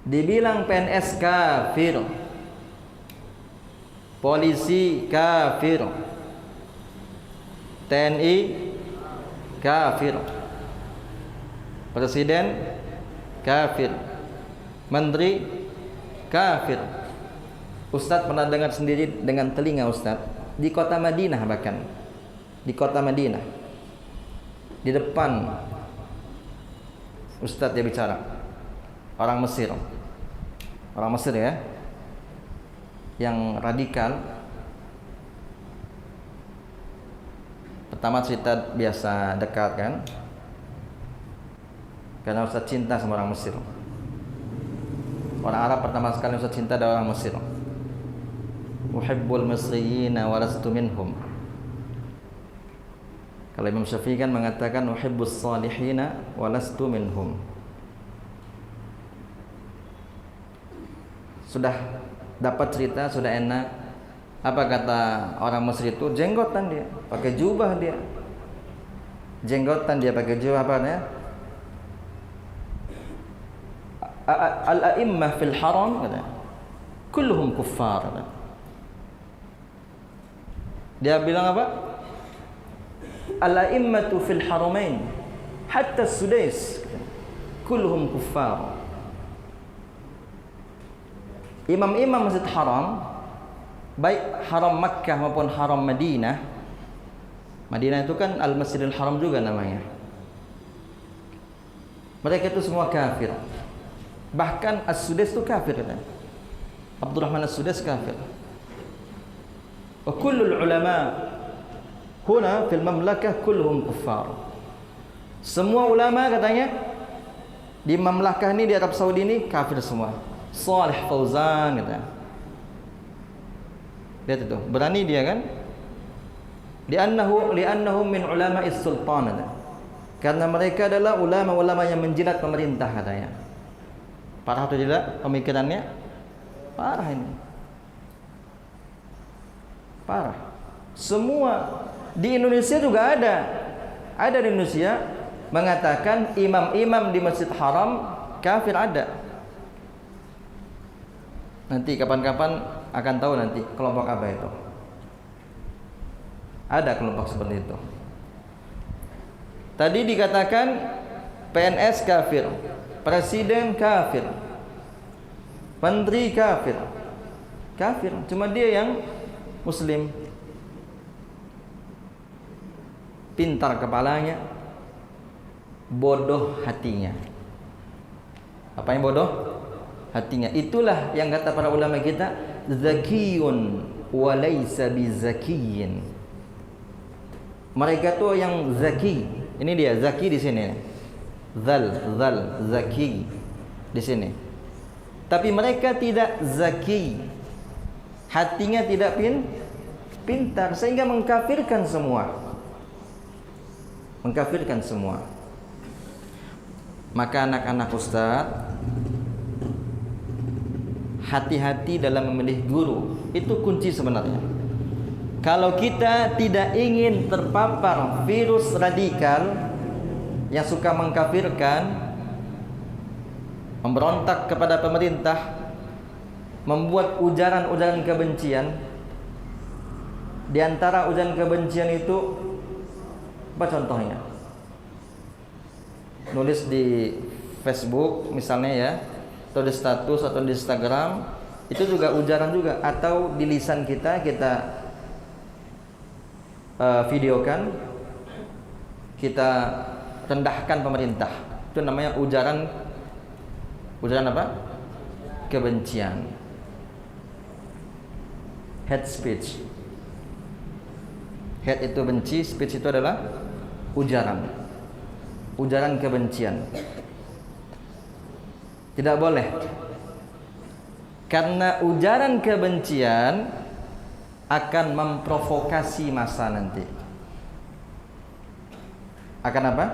Dibilang PNS kafir, polisi kafir, TNI kafir, presiden kafir, menteri kafir. Ustadz pernah dengar sendiri dengan telinga Ustadz di kota Madinah, bahkan di kota Madinah, di depan Ustadz dia bicara, orang Mesir ya, yang radikal. Pertama cerita biasa dekat kan, karena Ustadz cinta sama orang Mesir. Orang Arab pertama sekali Ustadz cinta adalah orang Mesir. Uhibbul Misriyina wa lastu minhum. Kalau Imam Syafi'i kan mengatakan uhibbus salihina wa lastu minhum. Sudah dapat cerita, sudah enak. Apa kata orang Mesir itu? Jenggotan dia, pakai jubah dia. Jenggotan dia pakai jubah, apa namanya? Al-a'immah fil haram kata, kulluhum kuffar kata. Dia bilang apa? Al-a'immatu fil haramain hatta Sudais kulluhum kuffar. Imam-imam Masjid Haram, baik Haram Makkah maupun Haram Madinah. Madinah itu kan Al-Masjidil Haram juga namanya. Mereka itu semua kafir. Bahkan As-Sudais itu kafir katanya. Abdurrahman As-Sudais kafir. Wa kullul ulama huna fil mamlakah kulluhum kuffar. Semua ulama katanya di mamlakah ini, di Arab Saudi ini kafir semua. Salih Fauzan katanya. Lihat itu, berani dia kan? Li'annahum min ulama'is sultan katanya. Karena mereka adalah ulama-ulama yang menjilat pemerintah katanya. Parah atau tidak pemikirannya? Parah ini. Parah. Semua di Indonesia juga ada. Ada di Indonesia mengatakan imam-imam di Masjid Haram kafir, ada. Nanti kapan-kapan akan tahu nanti kelompok apa itu. Ada kelompok seperti itu. Tadi dikatakan PNS kafir, presiden kafir, menteri kafir. Kafir, cuma dia yang muslim. Pintar kepalanya, bodoh hatinya. Apa yang bodoh? Hatinya. Itulah yang kata para ulama kita, zakiyun wa laysa bizakiyyin. Mereka tuh yang zaki. Ini dia zaki di sini. Zal zaki di sini. Tapi mereka tidak zaki. Hatinya tidak pintar sehingga mengkafirkan semua. Mengkafirkan semua. Maka anak-anak Ustaz, hati-hati dalam memilih guru. Itu kunci sebenarnya. Kalau kita tidak ingin terpapar virus radikal yang suka mengkafirkan, memberontak kepada pemerintah, membuat ujaran-ujaran kebencian. Di antara ujaran kebencian itu apa contohnya? Nulis di Facebook misalnya ya, atau di status atau di Instagram, itu juga ujaran juga. Atau di lisan kita videokan, kita rendahkan pemerintah. Itu namanya ujaran apa? Kebencian. Hate speech. Hate itu benci, speech itu adalah ujaran. Ujaran kebencian. Tidak boleh. Karena ujaran kebencian akan memprovokasi massa nanti. Akan apa?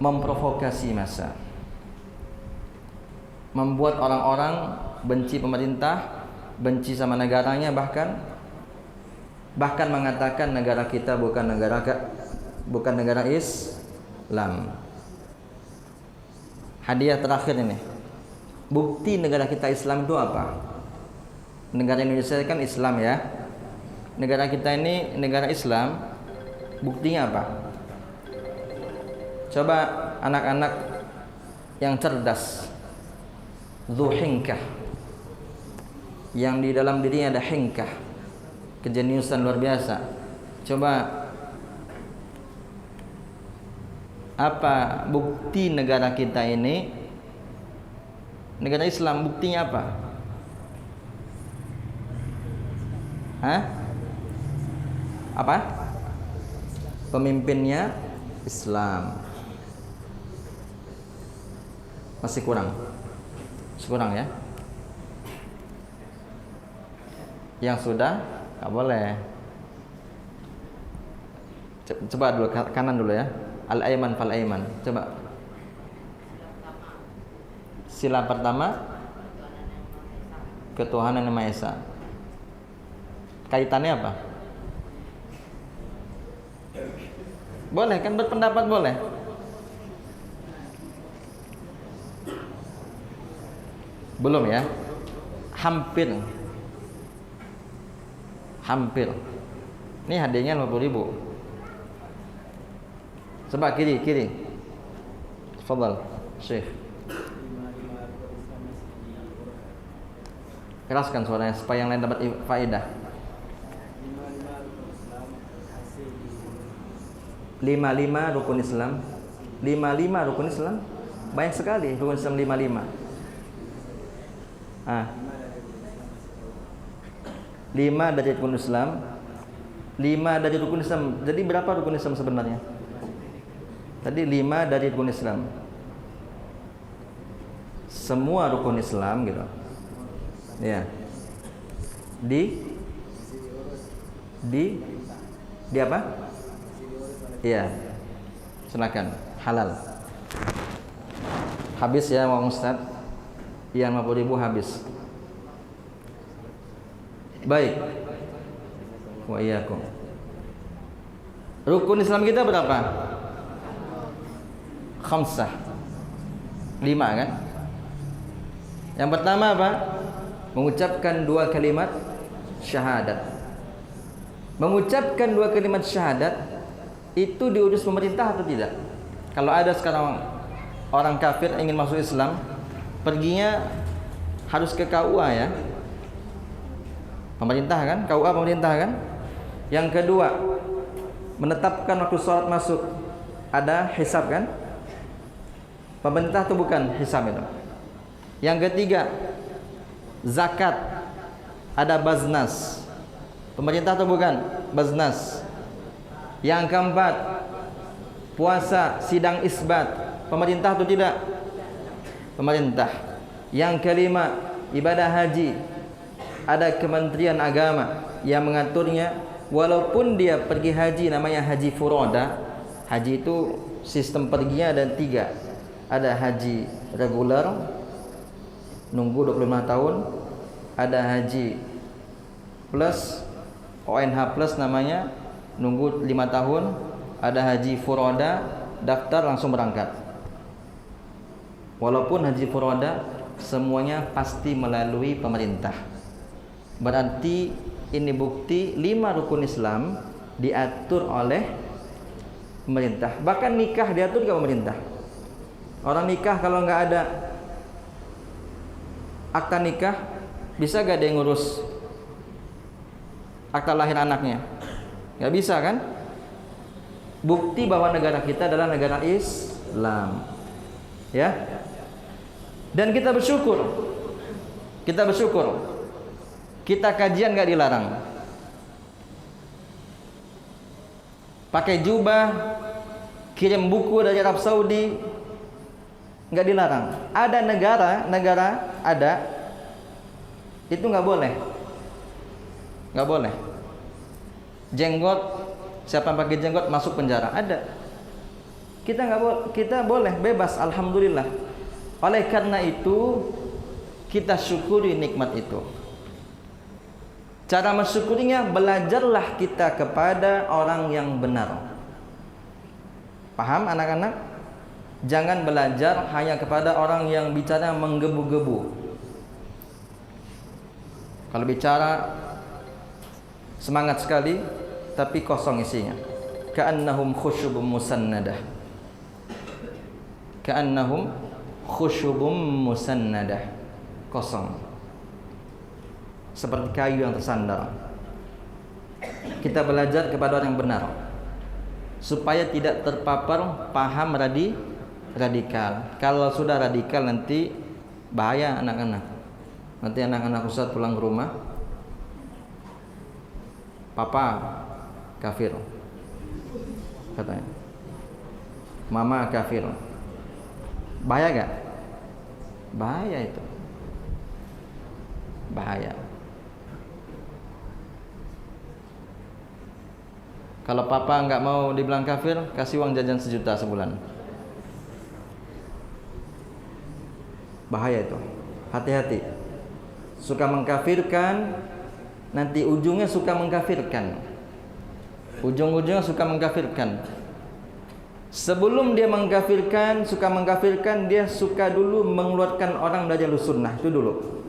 Memprovokasi massa. Membuat orang-orang benci pemerintah, benci sama negaranya, bahkan mengatakan negara kita bukan negara Islam. Hadiah terakhir ini. Bukti negara kita Islam itu apa? Negara Indonesia kan Islam ya. Negara kita ini negara Islam. Buktinya apa? Coba anak-anak yang cerdas, zuhinkah, yang di dalam dirinya ada hinkah, kejeniusan luar biasa. Coba apa bukti negara kita ini negara Islam? Buktinya apa? Hah? Apa? Pemimpinnya Islam. Masih kurang ya. Yang sudah nggak boleh. Coba dulu kanan dulu ya. Al-Aiman fal Aiman. Coba. Sila pertama, ketuhanan yang Maha Esa. Kaitannya apa? Boleh kan berpendapat boleh. Belum ya? Hampir. Ini hadiahnya 50.000. Coba kiri. Tafadhal, Syekh. Keraskan suaranya supaya yang lain dapat faedah. 55 rukun Islam. 55 rukun Islam. Banyak sekali rukun Islam 55. 5 dari rukun Islam. 5 dari rukun Islam. Jadi berapa rukun Islam sebenarnya? Tadi 5 dari rukun Islam. Semua rukun Islam gitu. Ya. Di apa? Iya. Silakan. Halal. Habis ya Bang Ustaz. Yang 50.000 habis. Baik. Wa iyyakum. Rukun Islam kita berapa? 5. 5 kan? Yang pertama apa? Mengucapkan 2 kalimat syahadat. Mengucapkan 2 kalimat syahadat itu diurus pemerintah atau tidak? Kalau ada sekarang orang kafir ingin masuk Islam, perginya harus ke KUA ya. Pemerintah kan? KUA pemerintah kan? Yang kedua, menetapkan waktu sholat masuk. ada hisab kan? Pemerintah itu bukan hisab itu. Yang ketiga, zakat, ada baznas. Pemerintah itu bukan baznas. Yang keempat, puasa, sidang isbat. Pemerintah itu tidak? Pemerintah. Yang kelima, ibadah haji. Ada Kementerian Agama yang mengaturnya. Walaupun dia pergi haji namanya haji furoda. Haji itu sistem perginya ada 3. Ada haji reguler, nunggu 25 tahun. Ada haji plus, ONH plus namanya, nunggu 5 tahun. Ada haji furoda, daftar langsung berangkat. Walaupun haji furoda, semuanya pasti melalui pemerintah. Berarti ini bukti 5 rukun Islam diatur oleh pemerintah. Bahkan nikah diatur ke pemerintah. Orang nikah kalau nggak ada akta nikah, bisa gak dia ngurus akta lahir anaknya? Nggak bisa kan? Bukti bahwa negara kita adalah negara Islam, ya. Dan kita bersyukur, kita kajian gak dilarang, pakai jubah, kirim buku dari Arab Saudi nggak dilarang. Ada negara ada itu nggak boleh. Jenggot, siapa yang pakai jenggot masuk penjara, ada. Kita boleh bebas, alhamdulillah. Oleh karena itu kita syukuri nikmat itu. Cara mensyukurinya, belajarlah kita kepada orang yang benar. Paham anak-anak? Jangan belajar hanya kepada orang yang bicara menggebu-gebu. Kalau bicara semangat sekali tapi kosong isinya. Ka'annahum khusyubun musannadah. Kosong. Seperti kayu yang tersandar. Kita belajar kepada orang yang benar supaya tidak terpapar paham radikal. Kalau sudah radikal nanti bahaya anak-anak. Nanti anak-anak Ustaz pulang ke rumah, papa kafir katanya, mama kafir. Bahaya gak? Bahaya itu, bahaya. Kalau papa nggak mau dibilang kafir, kasih uang jajan 1 juta sebulan. Bahaya itu, hati-hati. Suka mengkafirkan, nanti ujungnya suka mengkafirkan. Ujung-ujungnya suka mengkafirkan. Sebelum dia mengkafirkan, dia suka dulu mengeluarkan orang dari sunnah itu dulu.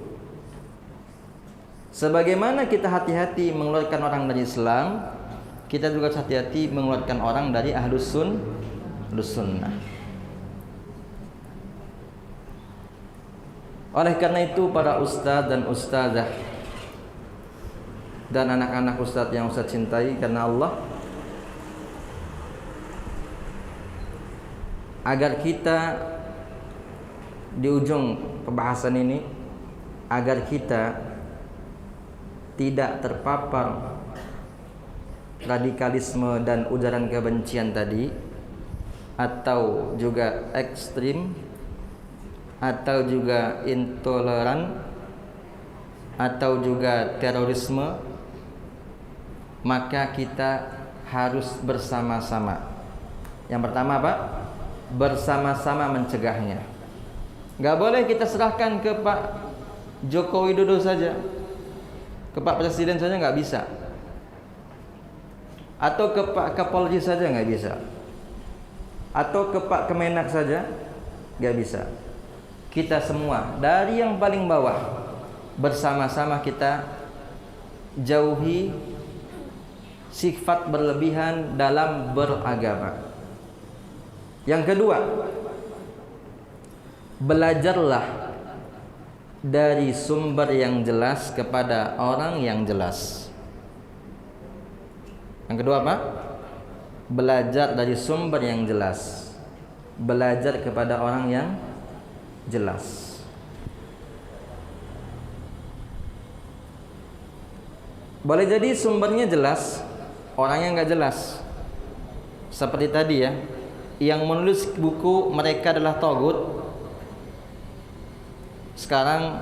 Sebagaimana kita hati-hati mengeluarkan orang dari Islam, kita juga hati-hati mengeluarkan orang dari ahlus sunnah. Oleh karena itu para ustadz dan ustadzah dan anak-anak ustadz yang ustadz cintai karena Allah, agar kita di ujung pembahasan ini, agar kita tidak terpapar radikalisme dan ujaran kebencian tadi, atau juga ekstrim, atau juga intoleran, atau juga terorisme, maka kita harus bersama-sama. Yang pertama apa? Bersama-sama mencegahnya. Gak boleh kita serahkan ke Pak Joko Widodo saja, ke Pak Presiden saja, gak bisa. Atau ke Pak Kapolri saja nggak bisa, atau ke Pak Kemenak saja nggak bisa. Kita semua dari yang paling bawah bersama-sama kita jauhi sifat berlebihan dalam beragama. Yang kedua, belajarlah dari sumber yang jelas kepada orang yang jelas. Yang kedua apa? belajar dari sumber yang jelas, belajar kepada orang yang jelas. Boleh jadi sumbernya jelas, orangnya nggak jelas. Seperti tadi ya, yang menulis buku mereka adalah togut, sekarang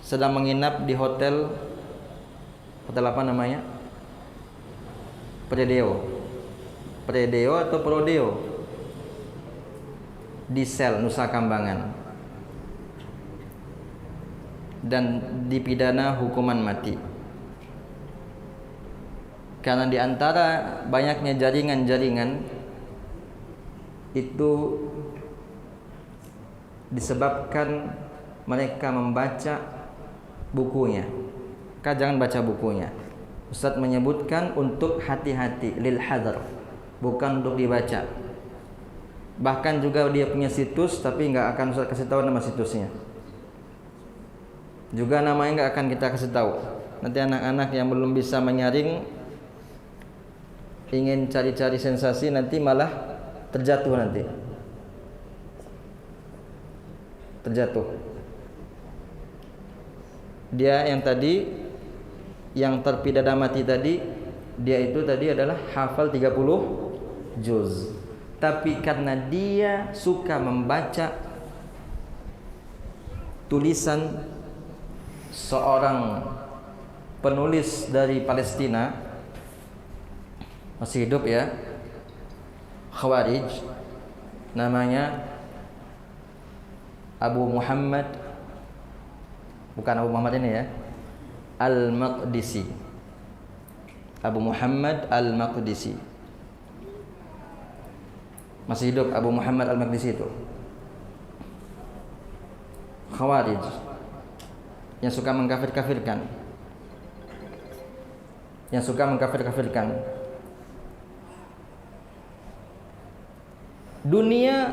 sedang menginap di hotel apa namanya? Predeo atau Prodeo di Sel, Nusa Kambangan, dan dipidana hukuman mati karena di antara banyaknya jaringan-jaringan itu disebabkan mereka membaca bukunya. Maka jangan baca bukunya. Ustaz menyebutkan untuk hati-hati, lil hadar, bukan untuk dibaca. Bahkan juga dia punya situs, tapi nggak akan Ustaz kasih tahu nama situsnya. Juga namanya nggak akan kita kasih tahu. Nanti anak-anak yang belum bisa menyaring, ingin cari-cari sensasi, nanti malah terjatuh nanti. Terjatuh. Dia yang tadi, yang terpidana mati tadi, dia itu tadi adalah hafal 30 juz. Tapi karena dia suka membaca tulisan seorang penulis dari Palestina, masih hidup ya, Khawarij, namanya Abu Muhammad, bukan Abu Muhammad ini ya, Al-Maqdisi. Abu Muhammad Al-Maqdisi. Masih hidup Abu Muhammad Al-Maqdisi itu. Khawarij yang suka mengkafir-kafirkan. Yang suka mengkafir-kafirkan. Dunia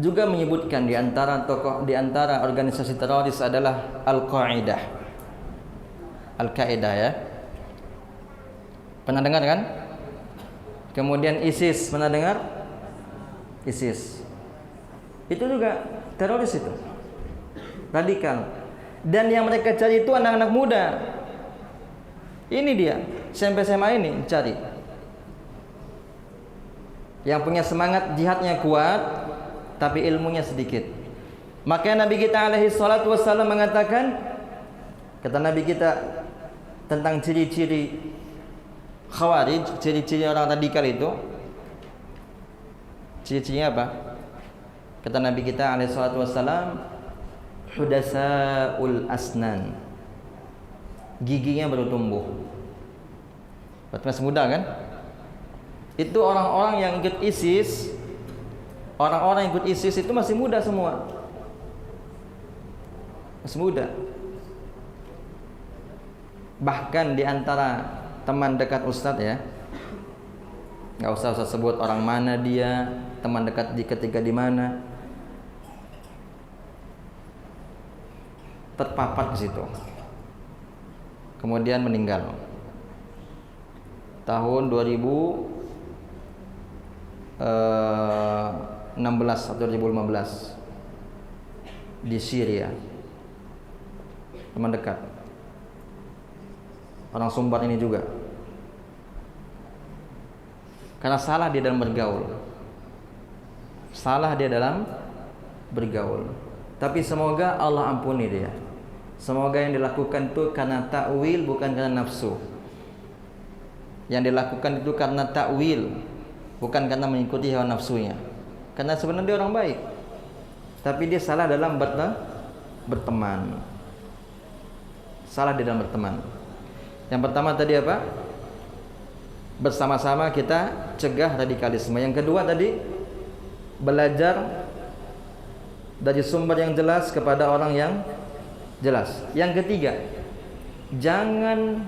juga menyebutkan di antara tokoh, di antara organisasi teroris adalah Al-Qaeda. Al-Qaeda ya. Pernah dengar kan? Kemudian ISIS, pernah dengar? ISIS. Itu juga teroris itu. Radikal. Dan yang mereka cari itu anak-anak muda. Ini dia, SMP SMA ini cari. Yang punya semangat jihadnya kuat, tapi ilmunya sedikit. Maka Nabi kita alaihi salatu wassalam mengatakan, kata Nabi kita tentang ciri-ciri Khawarij, ciri-ciri orang radikal itu, ciri-cirinya apa? Kata Nabi kita alaihi salatu wassalam, hudasaul asnan, giginya baru tumbuh. Berarti masih muda kan? Itu orang-orang yang ikut ISIS, orang-orang yang ikut ISIS itu masih muda semua. Masih muda. Bahkan di antara teman dekat Ustadz ya, nggak usah Ustadz sebut orang mana dia, teman dekat ketika di mana, terpapar ke situ. Kemudian meninggal. Tahun 2016 atau 2015 di Syria. Teman dekat. Orang Sumbar ini juga. Karena salah dia dalam bergaul. Salah dia dalam bergaul. Tapi semoga Allah ampuni dia. Semoga yang dilakukan itu karena takwil, bukan karena nafsu. Yang dilakukan itu karena takwil, bukan karena mengikuti hawa nafsunya. Karena sebenarnya dia orang baik, tapi dia salah dalam berteman. Salah di dalam berteman. Yang pertama tadi apa? Bersama-sama kita cegah radikalisme. Yang kedua tadi, belajar dari sumber yang jelas kepada orang yang jelas. Yang ketiga, jangan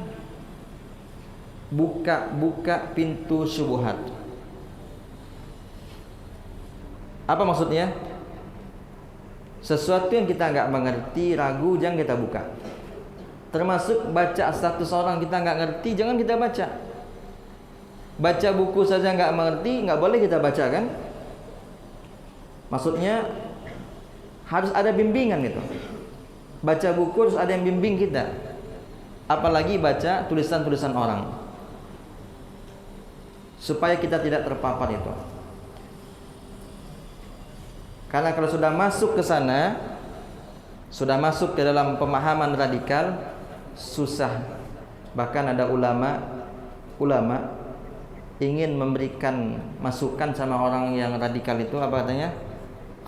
buka pintu syubhat. Apa maksudnya? Sesuatu yang kita nggak mengerti, ragu, jangan kita buka. Termasuk baca status orang kita nggak ngerti, jangan kita baca. Baca buku saja nggak mengerti, nggak boleh kita baca kan? Maksudnya harus ada bimbingan gitu. Baca buku harus ada yang bimbing kita. Apalagi baca tulisan-tulisan orang, supaya kita tidak terpapar itu. Karena kalau sudah masuk ke sana, sudah masuk ke dalam pemahaman radikal, susah. Bahkan ada ulama ingin memberikan masukan sama orang yang radikal itu, apa katanya?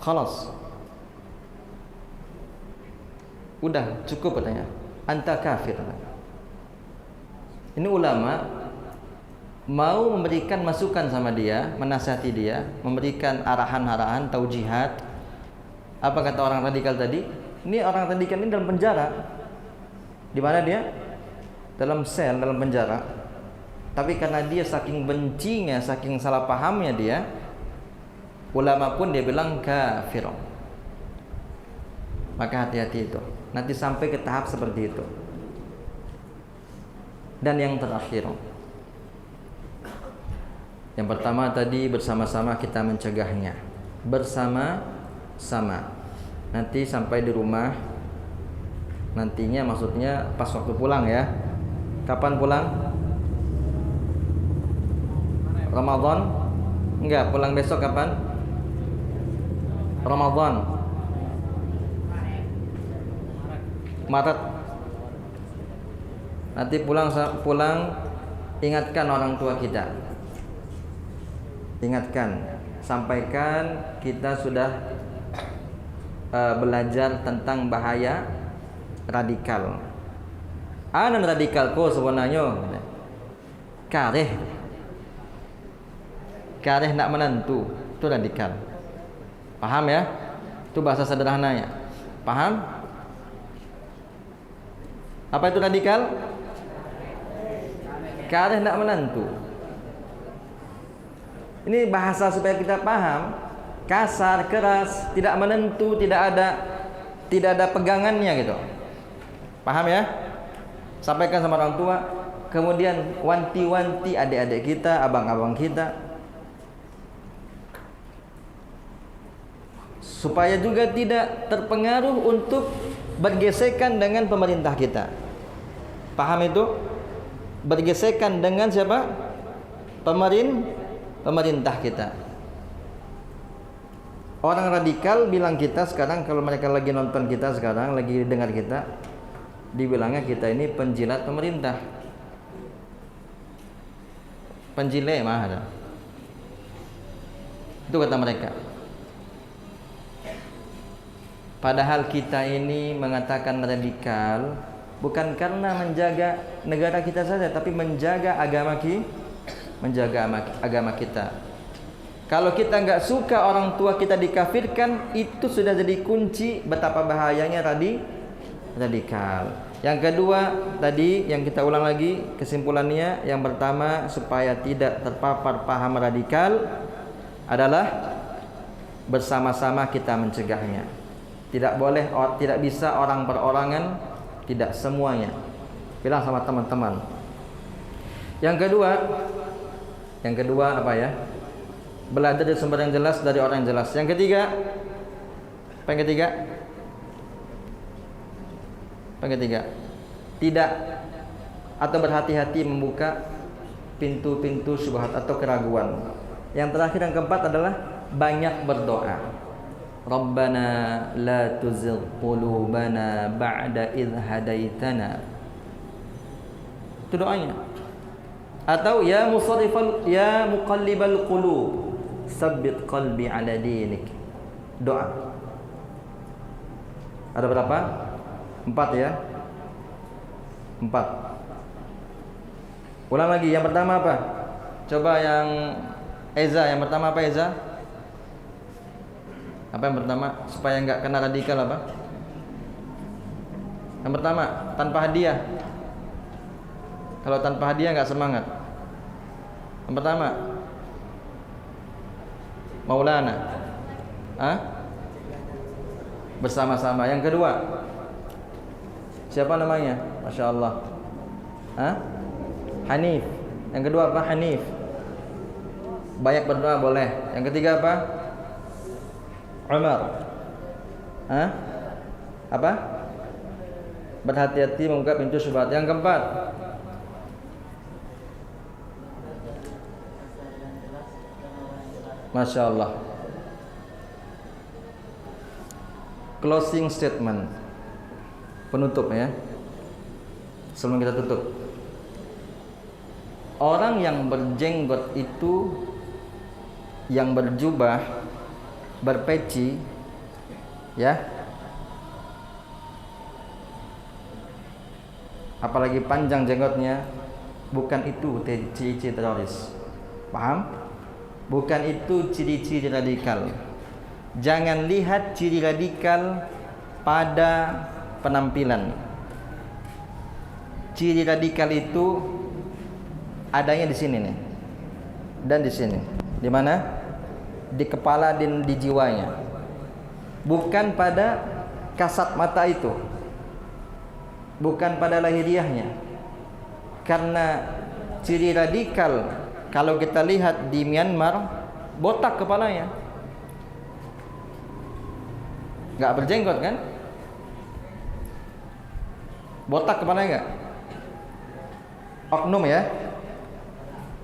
Khalas, udah cukup katanya, anta kafir. Ini ulama mau memberikan masukan sama dia, menasihati dia, memberikan arahan-arahan, taujihat. Apa kata orang radikal tadi? Ini orang radikal ini dalam penjara. Di mana dia? Dalam sel, dalam penjara. Tapi karena dia saking bencinya, saking salah pahamnya dia, ulama pun dia bilang kafir. Maka hati-hati itu. Nanti sampai ke tahap seperti itu. Dan yang terakhir, yang pertama tadi bersama-sama kita mencegahnya, bersama-sama. Nanti sampai di rumah, nantinya maksudnya pas waktu pulang ya. Kapan pulang? Ramadan? Enggak, pulang besok kapan? Ramadan. Maret. Nanti pulang ingatkan orang tua kita. Ingatkan, sampaikan kita sudah belajar tentang bahaya radikal. Anan radikal ko sebenarnya kareh nak menentu, itu radikal. Paham ya? Itu bahasa sederhananya. Paham? Apa itu radikal? Kareh nak menentu. Ini bahasa supaya kita paham. Kasar, keras, tidak menentu, tidak ada pegangannya gitu. Paham ya? Sampaikan sama orang tua, kemudian wanti-wanti adik-adik kita, abang-abang kita, supaya juga tidak terpengaruh untuk bergesekan dengan pemerintah kita. Paham itu? Bergesekan dengan siapa? Pemerintah kita. Orang radikal bilang kita sekarang, kalau mereka lagi nonton kita sekarang, lagi dengar kita, dibilangnya kita ini penjilat pemerintah. Penjile mah ada. Itu kata mereka. Padahal kita ini mengatakan radikal bukan karena menjaga negara kita saja, tapi menjaga agama kita. Kalau kita nggak suka orang tua kita dikafirkan, itu sudah jadi kunci betapa bahayanya radikal. Yang kedua tadi yang kita ulang lagi kesimpulannya, yang pertama supaya tidak terpapar paham radikal adalah bersama-sama kita mencegahnya. Tidak boleh, tidak bisa orang perorangan, tidak semuanya. Bilang sama teman-teman. Yang kedua apa ya? Belajar dari sumber yang jelas, dari orang yang jelas. Yang ketiga, apa yang ketiga? Yang ketiga, tidak atau berhati-hati membuka pintu-pintu syubhat atau keraguan. Yang terakhir, yang keempat adalah banyak berdoa. Rabbana la tuzigh qulubana ba'da idh hadaitana. Itu doanya. Atau ya muqallibal qulub, tsabbit qalbi ala dinik. Doa. Ada berapa? 4 ya. 4. Ulang lagi, yang pertama apa? Coba yang Eza, yang pertama apa Eza? Apa yang pertama? Supaya enggak kena radikal apa? Yang pertama, tanpa hadiah. Kalau tanpa hadiah enggak semangat. Yang pertama, Maulana. Bersama-sama. Yang kedua, siapa namanya? Masya Allah. Hanif. Yang kedua apa? Hanif. Banyak berdoa boleh. Yang ketiga apa? Umar. Hah? Apa? Berhati-hati membuka pintu syubhat. Yang keempat, Masya Allah, closing statement, penutup ya, sebelum kita tutup. Orang yang berjenggot itu, yang berjubah, berpeci, ya, apalagi panjang jenggotnya, bukan itu ciri-ciri teroris. Paham? Bukan itu ciri-ciri radikal. Jangan lihat ciri radikal pada penampilan. Ciri radikal itu adanya di sini nih, dan di sini. Di mana? Di kepala dan di jiwanya. Bukan pada kasat mata itu, bukan pada lahiriahnya. Karena ciri radikal, kalau kita lihat di Myanmar, botak kepalanya, nggak berjenggot kan? Botak kepalanya nggak? Oknum ya,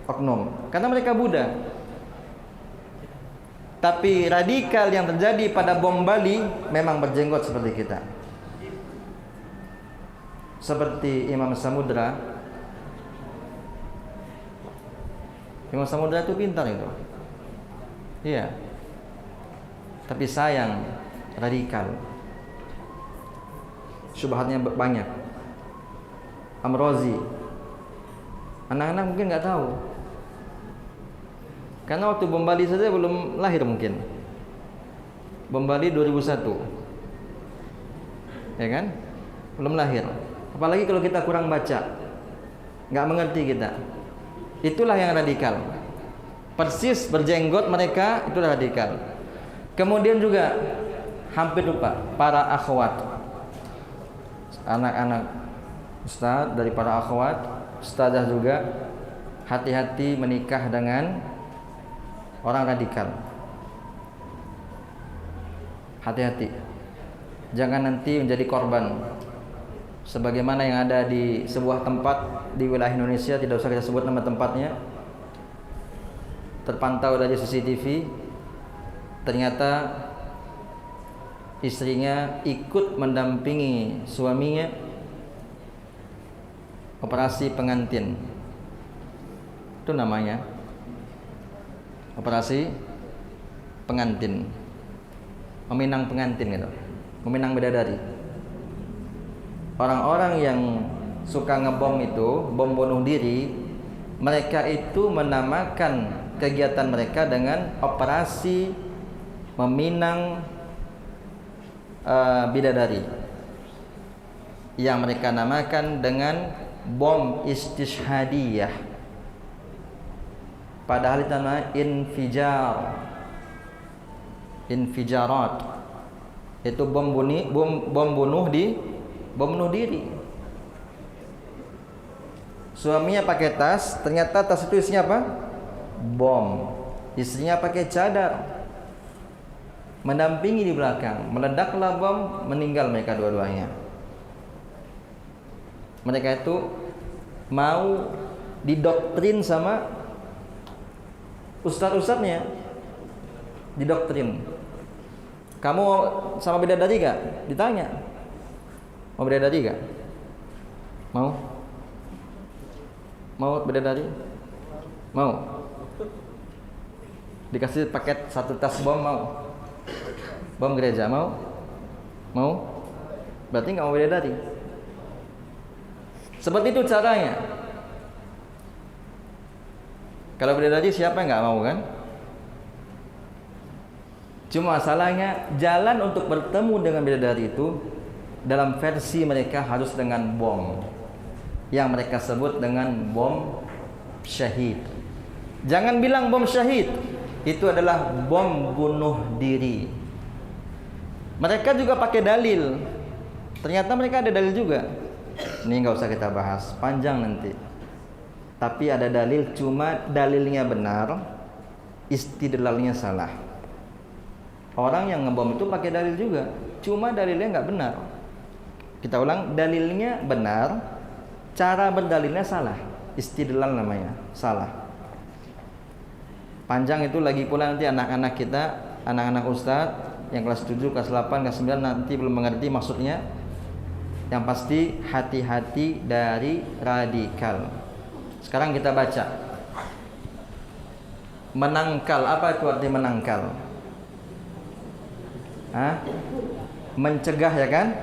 oknum. Karena mereka Buddha. Tapi radikal yang terjadi pada bom Bali memang berjenggot seperti kita. Seperti Imam Samudra. Imam Samudra itu pintar itu. Iya. Tapi sayang, radikal. Syubhatnya banyak. Amrozi. Anak-anak mungkin nggak tahu. Karena waktu bom Bali saja belum lahir mungkin. Bom Bali 2001. Ya kan? Belum lahir. Apalagi kalau kita kurang baca, nggak mengerti kita. Itulah yang radikal. Persis berjenggot mereka, itulah radikal. Kemudian juga hampir lupa para akhwat, anak-anak ustaz dari para akhwat, ustazah juga, hati-hati menikah dengan orang radikal. Hati-hati, jangan nanti menjadi korban. Sebagaimana yang ada di sebuah tempat di wilayah Indonesia, tidak usah kita sebut nama tempatnya, terpantau dari CCTV, ternyata istrinya ikut mendampingi suaminya operasi pengantin. Itu namanya operasi pengantin, meminang pengantin gitu, meminang bidadari. Orang-orang yang suka ngebom itu, bom bunuh diri, mereka itu menamakan kegiatan mereka dengan operasi meminang bidadari, yang mereka namakan dengan bom istishhadiyah. Padahal itu namanya infijarat. Itu bom bunuh diri. Suaminya pakai tas, ternyata tas itu isinya apa? Bom. Istrinya pakai cadar, mendampingi di belakang. Meledaklah bom, meninggal mereka dua-duanya. Mereka itu mau didoktrin sama ustadz-ustadznya, didoktrin. Kamu sama bidadari gak? Ditanya. Mau bidadari gak? Mau bidadari? Mau? Dikasih paket satu tas bom, mau? Bom gereja, mau? Berarti gak mau bidadari. Seperti itu caranya. Kalau bidadari siapa yang gak mau kan? Cuma masalahnya jalan untuk bertemu dengan bidadari itu dalam versi mereka harus dengan bom, yang mereka sebut dengan bom syahid. Jangan bilang bom syahid, itu adalah bom bunuh diri. Mereka juga pakai dalil. Ternyata mereka ada dalil juga. Ini nggak usah kita bahas, panjang nanti. Tapi ada dalil, cuma dalilnya benar, istidlalnya salah. Orang yang ngebom itu pakai dalil juga, cuma dalilnya nggak benar. Kita ulang, dalilnya benar, cara berdalilnya salah. Istidlal namanya, salah. Panjang itu, lagi pula nanti anak-anak kita, anak-anak ustadz yang kelas 7, kelas 8, kelas 9 nanti belum mengerti maksudnya. Yang pasti hati-hati dari radikal. Sekarang kita baca. Menangkal, apa itu arti menangkal? Hah? Mencegah, ya kan?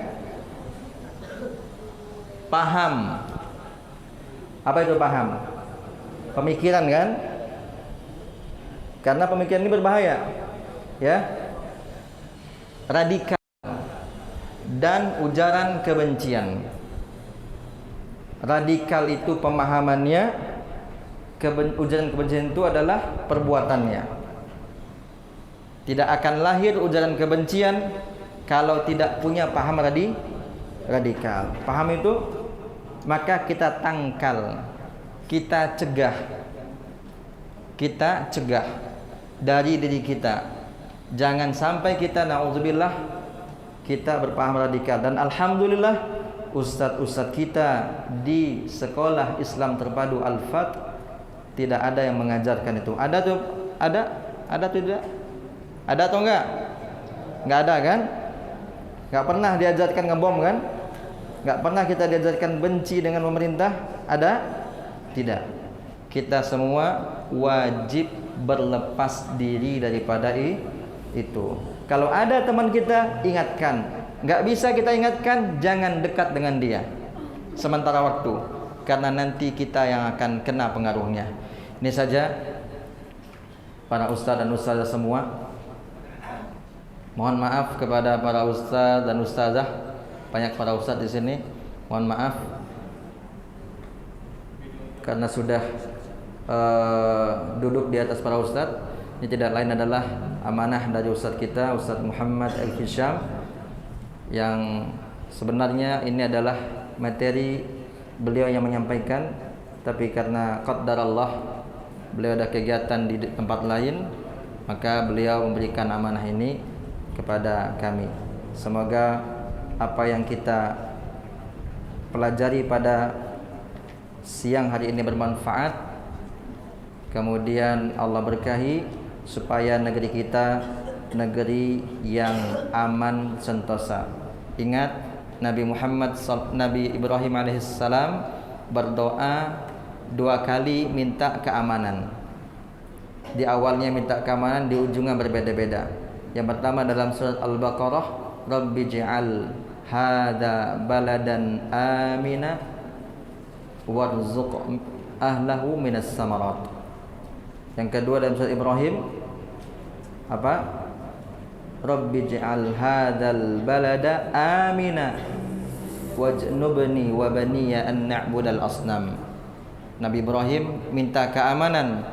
Paham. Apa itu paham? Pemikiran, kan? Karena pemikiran ini berbahaya, ya. Radikal dan ujaran kebencian. Radikal itu pemahamannya, ujaran kebencian itu adalah perbuatannya. Tidak akan lahir ujaran kebencian kalau tidak punya paham radikal. Paham itu, maka kita tangkal, kita cegah dari diri kita. Jangan sampai kita, na'udzubillah, kita berpaham radikal. Dan alhamdulillah ustadz-ustadz kita di sekolah Islam terpadu Al-Fat tidak ada yang mengajarkan itu. Ada tuh? Ada tidak? Ada atau enggak? Enggak ada, kan? Enggak pernah diajarkan ngebom, kan? Enggak pernah kita diajarkan benci dengan pemerintah. Ada? Tidak. Kita semua wajib berlepas diri daripada itu. Kalau ada teman kita, ingatkan. Enggak bisa kita ingatkan, jangan dekat dengan dia sementara waktu, karena nanti kita yang akan kena pengaruhnya. Ini saja para ustadz dan ustazah semua. Mohon maaf kepada para ustadz dan ustazah. Banyak para ustadz di sini. Mohon maaf karena sudah duduk di atas para ustadz. Ini tidak lain adalah amanah dari ustadz kita, Ustadz Muhammad Al-Hisham, yang sebenarnya ini adalah materi beliau yang menyampaikan, tapi karena qadarullah beliau ada kegiatan di tempat lain, maka beliau memberikan amanah ini kepada kami. Semoga apa yang kita pelajari pada siang hari ini bermanfaat, kemudian Allah berkahi supaya negeri kita negeri yang aman sentosa. Ingat Nabi Ibrahim alaihissalam berdoa 2 kali minta keamanan. Di awalnya minta keamanan, di ujungnya berbeda-beda. Yang pertama dalam surat Al-Baqarah, Rabbi ji'al hadha baladan amina warzuq ahlahu minas samarat. Yang kedua dalam surat Ibrahim apa? Rabbi ji'al hadzal balada amina wajnubni wa baniya an na'budal asnam. Nabi Ibrahim minta keamanan.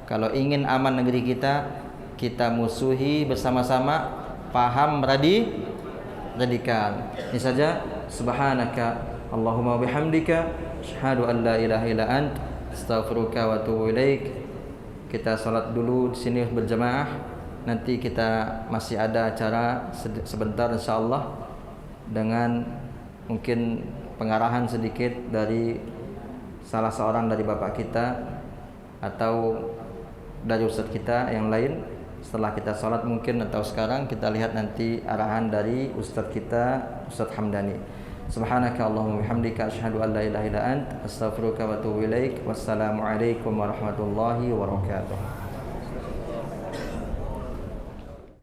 Kalau ingin aman negeri kita, kita musuhi bersama-sama paham radikal. Ini saja. Subhanaka Allahumma bihamdika asyhadu an la ilaha illa ant astaghfiruka wa atubu ilaik. Kita salat dulu di sini berjamaah. Nanti kita masih ada acara sebentar insyaallah dengan mungkin pengarahan sedikit dari salah seorang dari bapak kita atau dari ustadz kita yang lain. Setelah kita salat mungkin, atau sekarang kita lihat nanti arahan dari ustadz kita, Ustadz Hamdani. Subhanaka Allahumma bihamdika asyhadu an la ilaha illa ant astaghfiruka wa atubu ilaik. Wassalamualaikum warahmatullahi wabarakatuh.